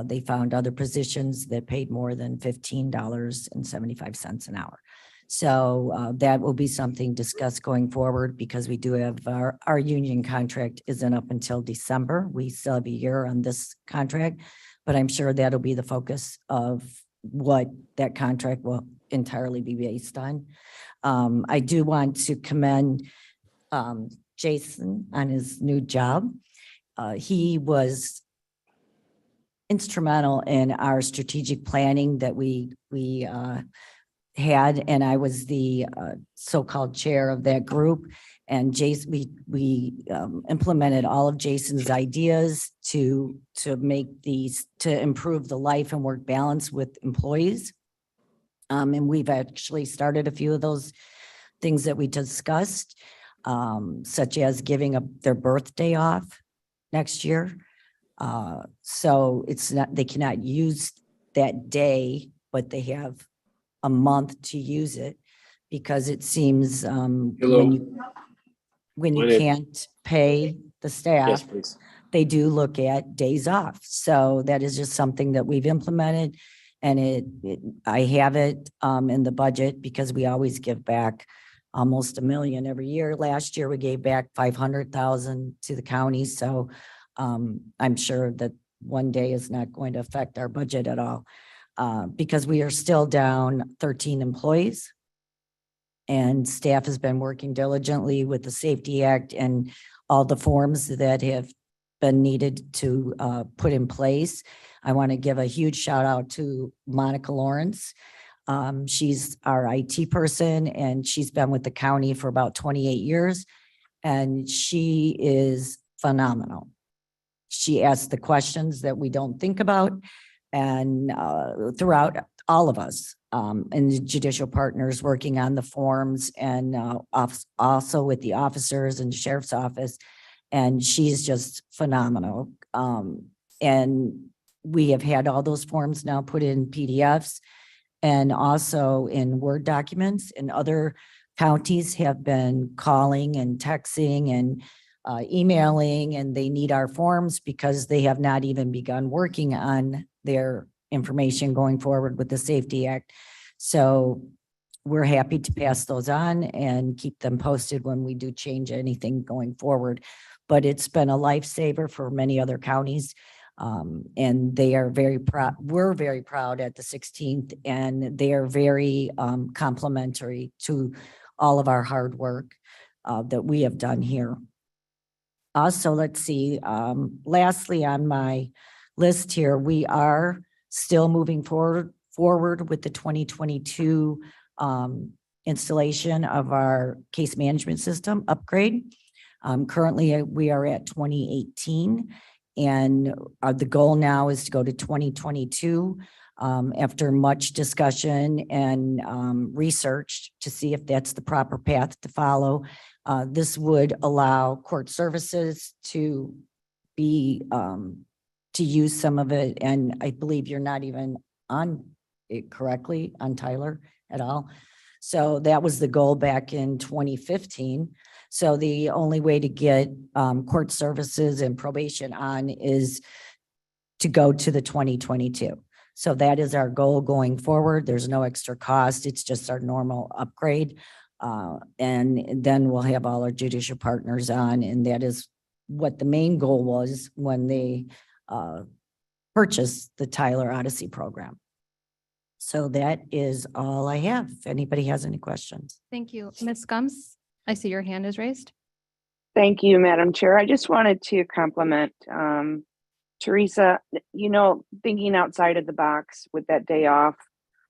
They found other positions that paid more than $15.75 an hour. So that will be something discussed going forward because we do have our union contract isn't up until December. We still have a year on this contract, but I'm sure that'll be the focus of what that contract will entirely be based on. I do want to commend Jason on his new job. He was instrumental in our strategic planning that we had, and I was the so-called chair of that group. And Jason, we implemented all of Jason's ideas to improve the life and work balance with employees. And we've actually started a few of those things that we discussed, such as giving up their birthday off next year. So it's not, they cannot use that day, but they have a month to use it because it seems when you can't pay the staff, Yes, please. they do look at days off. So that is just something that we've implemented. And I have it in the budget because we always give back almost $1 million every year. Last year, we gave back 500,000 to the county. So I'm sure that one day is not going to affect our budget at all because we are still down 13 employees. And staff has been working diligently with the Safety Act and all the forms that have been needed to put in place. I want to give a huge shout out to Monica Lawrence. She's our IT person and she's been with the county for about 28 years. And she is phenomenal. She asks the questions that we don't think about and throughout all of us and the judicial partners working on the forms and also with the officers and sheriff's office. And she's just phenomenal. And we have had all those forms now put in PDFs and also in Word documents, and other counties have been calling and texting and emailing, and they need our forms because they have not even begun working on their information going forward with the Safety Act. So we're happy to pass those on and keep them posted when we do change anything going forward. But it's been a lifesaver for many other counties. And they are very proud. We're very proud at the 16th, and they are very complimentary to all of our hard work that we have done here. Also, let's see, lastly on my list here, we are still moving forward with the 2022 installation of our case management system upgrade. Currently, we are at 2018. And the goal now is to go to 2022 after much discussion and research to see if that's the proper path to follow. This would allow court services to be to use some of it. And I believe you're not even on it correctly on Tyler at all. So that was the goal back in 2015. So the only way to get court services and probation on is to go to the 2022. So that is our goal going forward. There's no extra cost. It's just our normal upgrade. And then we'll have all our judicial partners on. And that is what the main goal was when they purchased the Tyler Odyssey program. So that is all I have. If anybody has any questions. Thank you. Ms. Gums, I see your hand is raised. Thank you, Madam Chair. I just wanted to compliment Teresa, thinking outside of the box with that day off,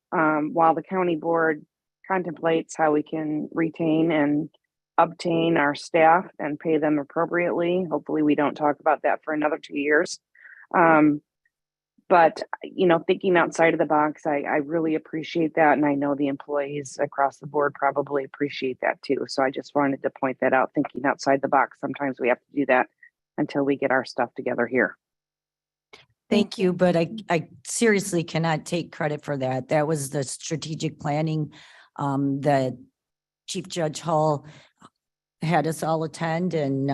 while the county board contemplates how we can retain and obtain our staff and pay them appropriately. Hopefully we don't talk about that for another 2 years. But, thinking outside of the box, I really appreciate that. And I know the employees across the board probably appreciate that too. So I just wanted to point that out, thinking outside the box. Sometimes we have to do that until we get our stuff together here. Thank you, but I seriously cannot take credit for that. That was the strategic planning that Chief Judge Hall had us all attend, and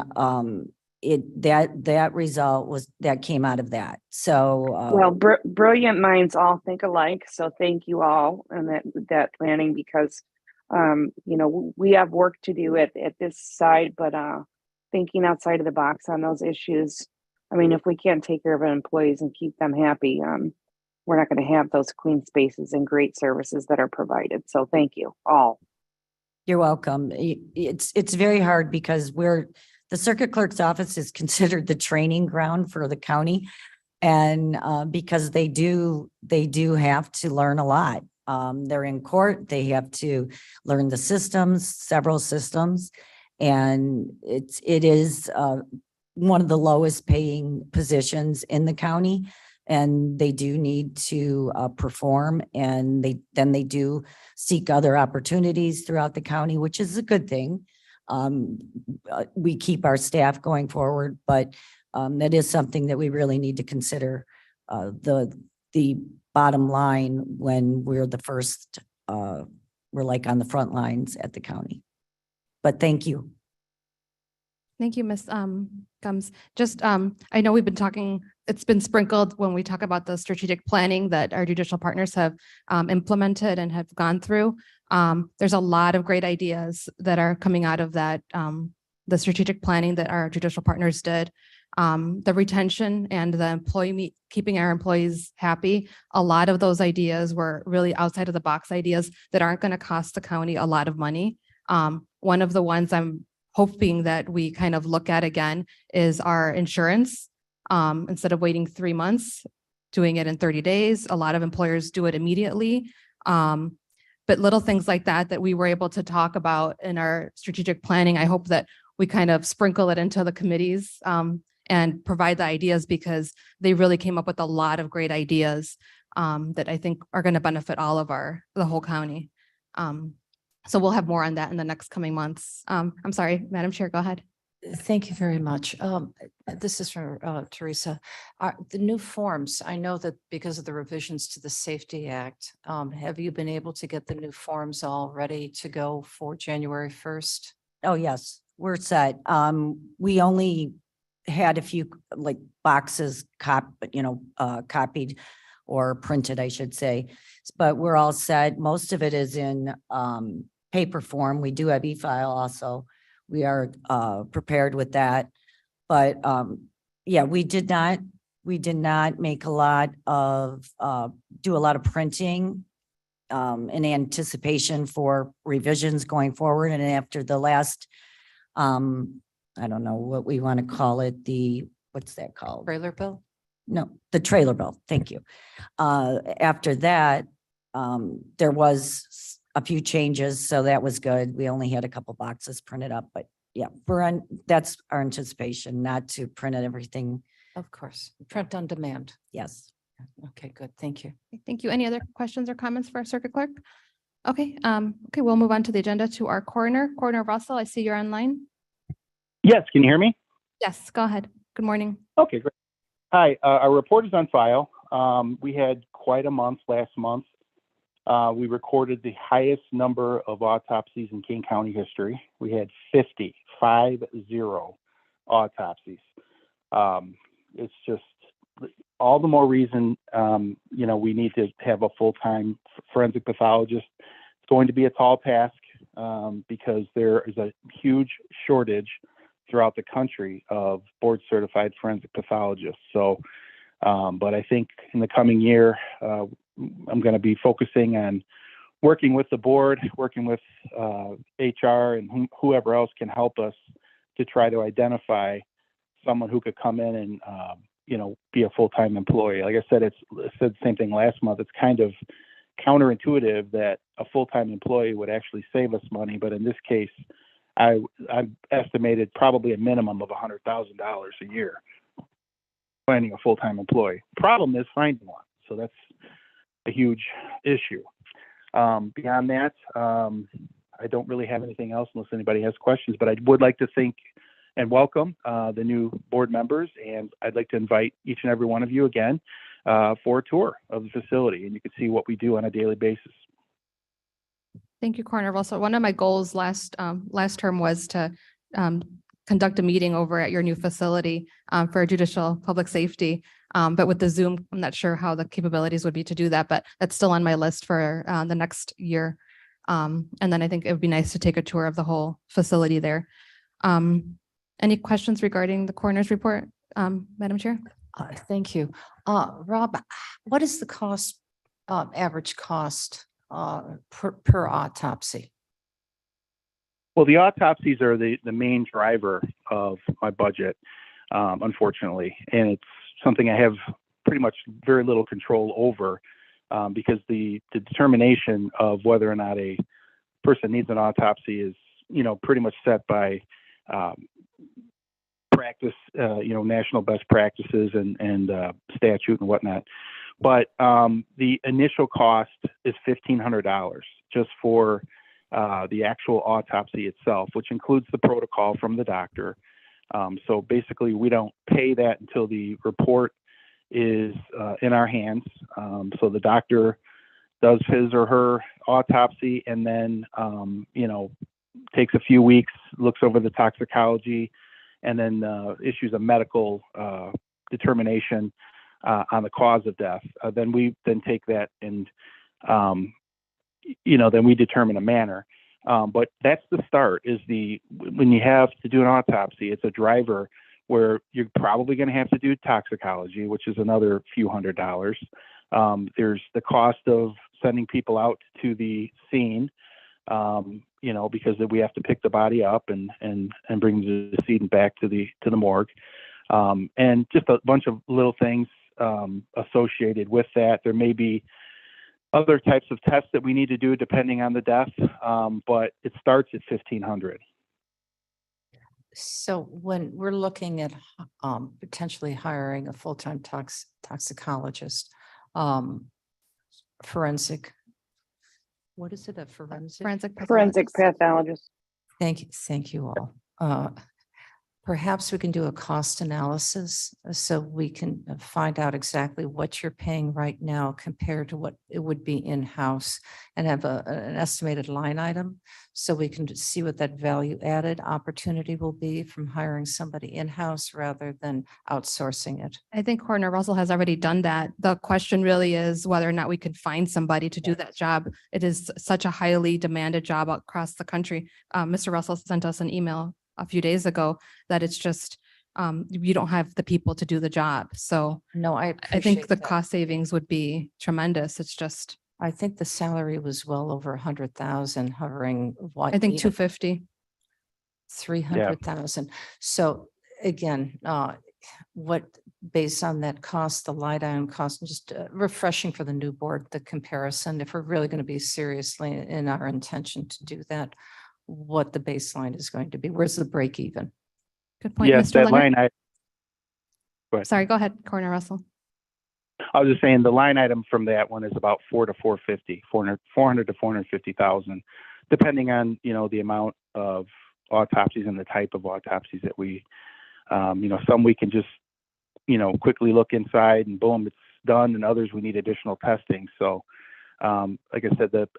that result that came out of that. So well, brilliant minds all think alike. So thank you all and that planning, because we have work to do at this side, but thinking outside of the box on those issues. I mean, if we can't take care of our employees and keep them happy, we're not going to have those clean spaces and great services that are provided. So thank you all. You're welcome. It's very hard because the circuit clerk's office is considered the training ground for the county. And because they do have to learn a lot. They're in court, they have to learn the systems, several systems. And it is one of the lowest paying positions in the county. And they do need to perform, and they do seek other opportunities throughout the county, which is a good thing. We keep our staff going forward, but that is something that we really need to consider the bottom line when we're the first, we're like on the front lines at the county. But thank you. Thank you, Ms. Gums. Just, I know we've been talking, it's been sprinkled when we talk about the strategic planning that our judicial partners have implemented and have gone through. There's a lot of great ideas that are coming out of that, the strategic planning that our judicial partners did. The retention and the keeping our employees happy. A lot of those ideas were really outside of the box ideas that aren't going to cost the county a lot of money. One of the ones I'm hoping that we kind of look at again is our insurance. Instead of waiting 3 months, doing it in 30 days. A lot of employers do it immediately. But little things like that, that we were able to talk about in our strategic planning, I hope that we kind of sprinkle it into the committees and provide the ideas, because they really came up with a lot of great ideas that I think are going to benefit all of the whole county. So we'll have more on that in the next coming months. I'm sorry, Madam Chair, go ahead. Thank you very much. This is for Teresa. The new forms, I know that because of the revisions to the Safety Act, have you been able to get the new forms all ready to go for January 1st? Oh, yes, we're set. We only had a few like boxes copied or printed, I should say, but we're all set. Most of it is in paper form. We do have e-file also. We are prepared with that. But yeah, we did not make a lot of do a lot of printing in anticipation for revisions going forward. And after the last I don't know what we want to call it, what's that called? Trailer bill? No, the trailer bill. Thank you. After that, there was a few changes, so that was good. We only had a couple boxes printed up, but yeah, that's our anticipation, not to print everything. Of course, print on demand. Yes. Okay, good. Thank you. Thank you. Any other questions or comments for our circuit clerk? Okay, okay, we'll move on to the agenda to our coroner. Coroner Russell, I see you're online. Yes, can you hear me? Yes, go ahead. Good morning. Okay, great. Hi, our report is on file. We had quite a month last month. We recorded the highest number of autopsies in King County history. We had 50 autopsies. It's just all the more reason, we need to have a full-time forensic pathologist. It's going to be a tall task because there is a huge shortage throughout the country of board certified forensic pathologists. So, but I think in the coming year, I'm going to be focusing on working with the board, working with HR and whoever else can help us to try to identify someone who could come in and, be a full-time employee. Like I said, I said the same thing last month. It's kind of counterintuitive that a full-time employee would actually save us money. But in this case, I estimated probably a minimum of $100,000 a year finding a full-time employee. Problem is finding one. So that's a huge issue. Beyond that, I don't really have anything else unless anybody has questions, but I would like to thank and welcome the new board members. And I'd like to invite each and every one of you again for a tour of the facility, and you can see what we do on a daily basis. Thank you, Coroner Russell. One of my goals last term was to conduct a meeting over at your new facility for judicial public safety. But with the Zoom, I'm not sure how the capabilities would be to do that, but that's still on my list for the next year. And then I think it would be nice to take a tour of the whole facility there. Any questions regarding the coroner's report, Madam Chair? Thank you. Rob, what is the cost, average cost per autopsy? Well, the autopsies are the main driver of my budget, unfortunately, and it's something I have pretty much very little control over because the determination of whether or not a person needs an autopsy is, pretty much set by practice, national best practices and statute and whatnot. But the initial cost is $1,500 just for the actual autopsy itself, which includes the protocol from the doctor. So basically, we don't pay that until the report is in our hands. So the doctor does his or her autopsy and then, takes a few weeks, looks over the toxicology, and then issues a medical determination on the cause of death. Then we take that and, then we determine a manner. But that's the start, when you have to do an autopsy, it's a driver where you're probably going to have to do toxicology, which is another few $100s. There's the cost of sending people out to the scene, because we have to pick the body up and bring the decedent back to the morgue. And just a bunch of little things associated with that. There may be other types of tests that we need to do depending on the death. But it starts at 1,500. So when we're looking at potentially hiring a full-time toxicologist, forensic, what is it, a forensic? Forensic pathologist. Thank you all. Perhaps we can do a cost analysis so we can find out exactly what you're paying right now compared to what it would be in-house and have an estimated line item. So we can see what that value added opportunity will be from hiring somebody in-house rather than outsourcing it. I think Coroner Russell has already done that. The question really is whether or not we can find somebody to do that job. It is such a highly demanded job across the country. Mr. Russell sent us an email a few days ago that it's just, you don't have the people to do the job. So No, I think appreciate the that. cost savings would be tremendous. It's just, I think the salary was well over 100,000 hovering. I think 250. 300,000. So again, what, based on that cost, the light item cost, and just refreshing for the new board, the comparison, if we're really going to be seriously in our intention to do that, what the baseline is going to be. Where's the break even? Good point, Yes, Mr. that Leonard. line item. Go ahead. Sorry, go ahead, Coroner Russell. I was just saying the line item from that one is about 400 to 450,000, depending on, the amount of autopsies and the type of autopsies that we, some we can just, quickly look inside and boom, it's done, and others we need additional testing. So, like I said,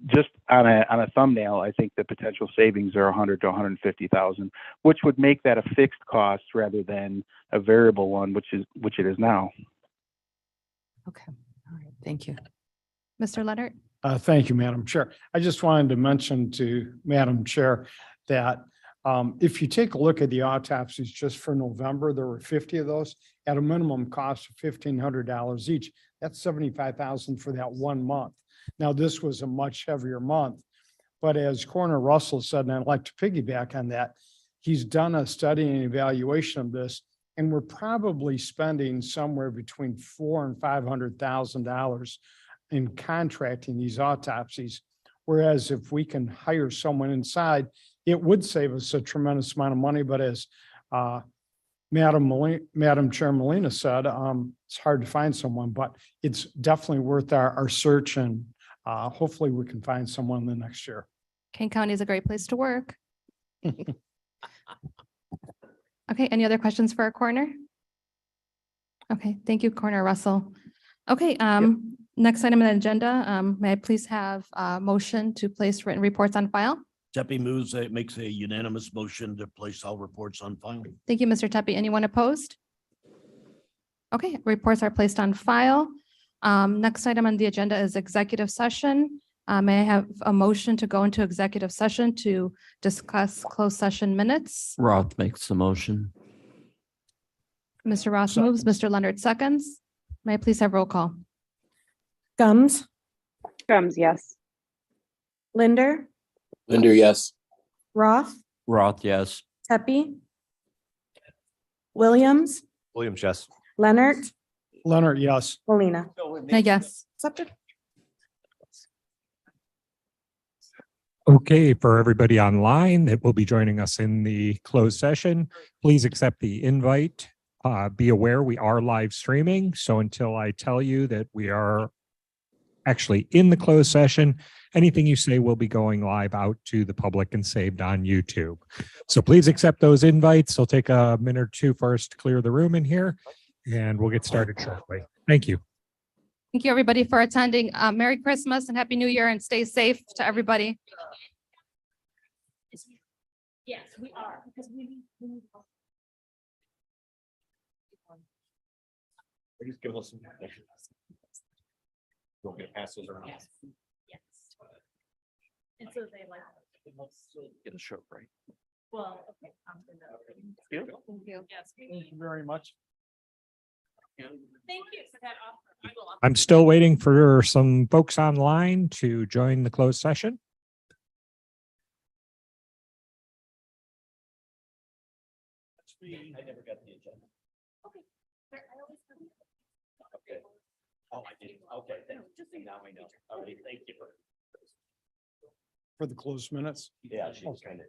just on a thumbnail, I think the potential savings are 100 to 150,000, which would make that a fixed cost rather than a variable one, which it is now. Okay, all right, thank you. Mr. Leonard. Thank you, Madam Chair. I just wanted to mention to Madam Chair that if you take a look at the autopsies just for November, there were 50 of those at a minimum cost of $1,500 each. That's 75,000 for that 1 month. Now, this was a much heavier month, but as Coroner Russell said, and I'd like to piggyback on that, he's done a study and evaluation of this, and we're probably spending somewhere between $400,000 and $500,000 in contracting these autopsies. Whereas if we can hire someone inside, it would save us a tremendous amount of money. But as Madam Chair Molina said, it's hard to find someone, but it's definitely worth our search, and hopefully we can find someone the next year. Kane County is a great place to work. Okay, any other questions for our coroner? Okay, thank you, Coroner Russell. Okay, next item on the agenda, may I please have a motion to place written reports on file? Tepe moves, makes a unanimous motion to place all reports on file. Thank you, Mr. Tepe. Anyone opposed? Okay, reports are placed on file. Next item on the agenda is executive session. May I have a motion to go into executive session to discuss closed session minutes? Roth makes the motion. Mr. Ross moves, Mr. Leonard seconds. May I please have roll call? Gums, Yes. Linder, Linder, yes. Roth, Roth, yes. Tepe, Williams, Williams, yes. Leonard, Leonard, yes. Molina. Yes. Subject. Okay, for everybody online that will be joining us in the closed session, please accept the invite. Be aware we are live streaming, so until I tell you that we are actually in the closed session, anything you say will be going live out to the public and saved on YouTube. So please accept those invites. It'll take a minute or two for us to clear the room in here, and we'll get started shortly. Thank you. Thank you, everybody, for attending. Merry Christmas and Happy New Year, and stay safe to everybody. Yes, we are, because we need. Just give us some. You want me to pass those around? Yes. Yes. And so they like. Get a shirt, right? Well, okay. I'm gonna- Thank you. Yes. Thank you very much. Thank you for that offer. I will. I'm still waiting for some folks online to join the closed session. I never got the agenda. Okay. I always. Okay. Oh, I didn't. Okay. Just Now I know. All right, thank you. For the closed minutes. Yeah, she was Okay. kind of.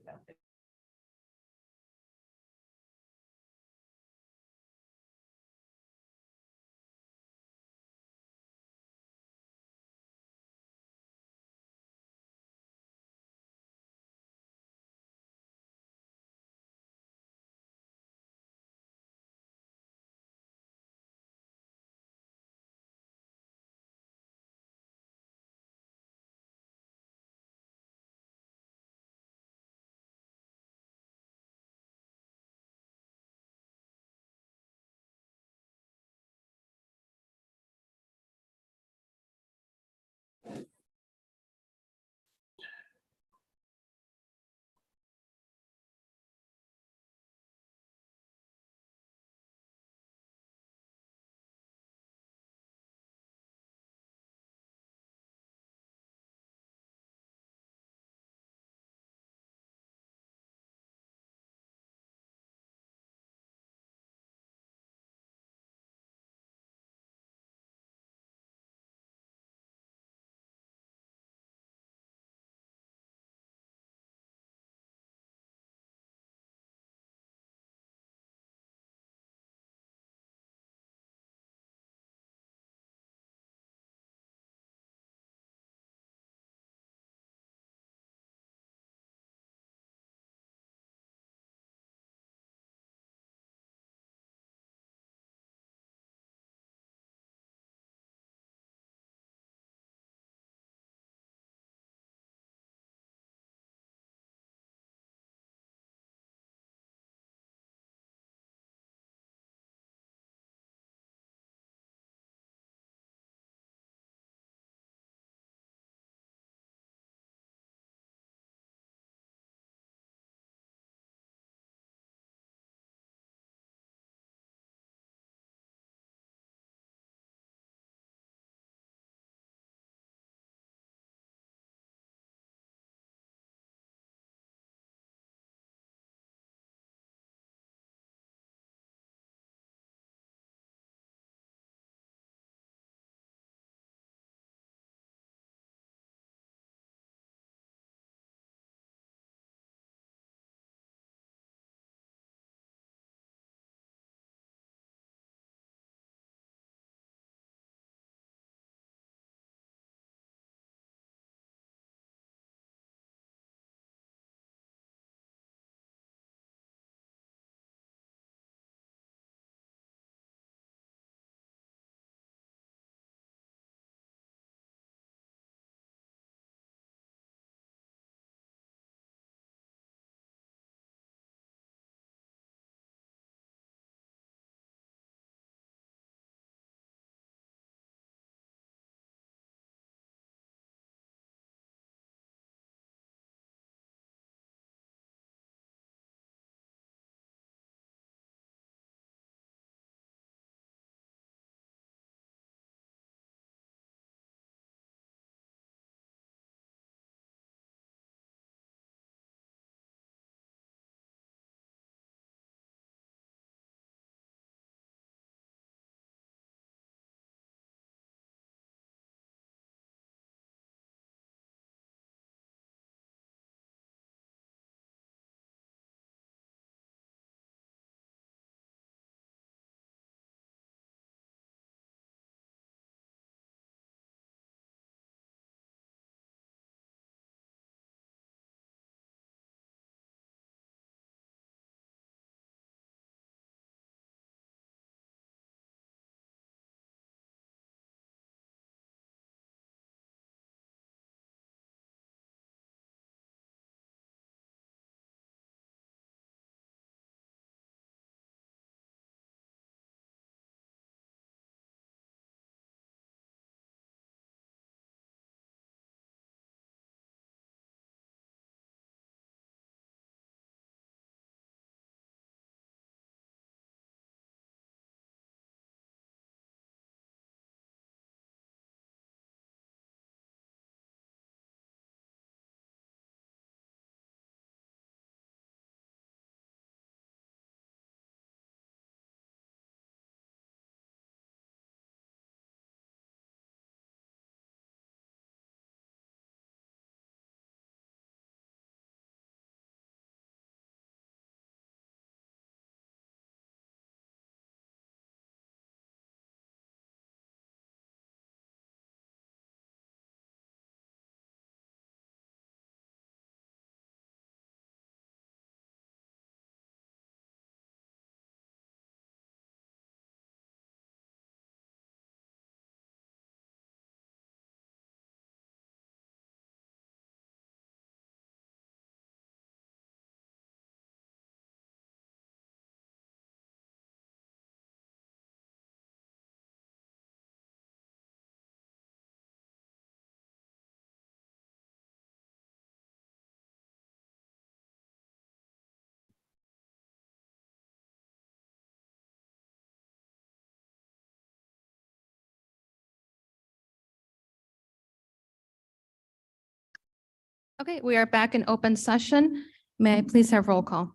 Okay, we are back in open session. May I please have roll call?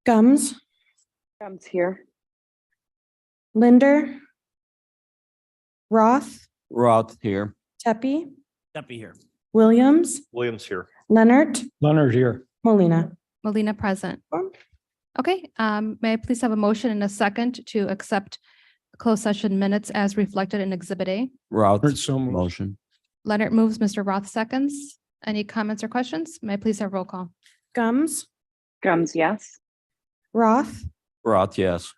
Gums, Comes here. Linder, Roth, Roth here. Tepe, Deputy here. Williams, Williams here. Leonard, Leonard here. Molina. Molina present. Okay, may I please have a motion and a second to accept closed session minutes as reflected in Exhibit A? Roth, So moved. motion. Leonard moves, Mr. Roth seconds. Any comments or questions? May I please have roll call? Gums, Comes, yes. Roth, Roth, yes.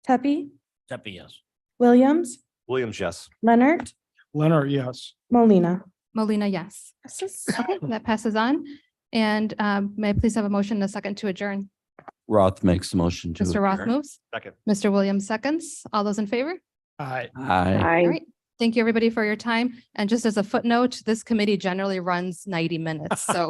Tepe, Deputy, yes. Williams, Williams, yes. Leonard, Leonard, yes. Molina. Molina, yes. Okay, that passes on. And may I please have a motion and a second to adjourn? Roth makes the motion to. Mr. Roth adjourn. moves. Second. Mr. Williams seconds. All those in favor? Aye. Aye. All right. Thank you, everybody, for your time. And just as a footnote, this committee generally runs 90 minutes. So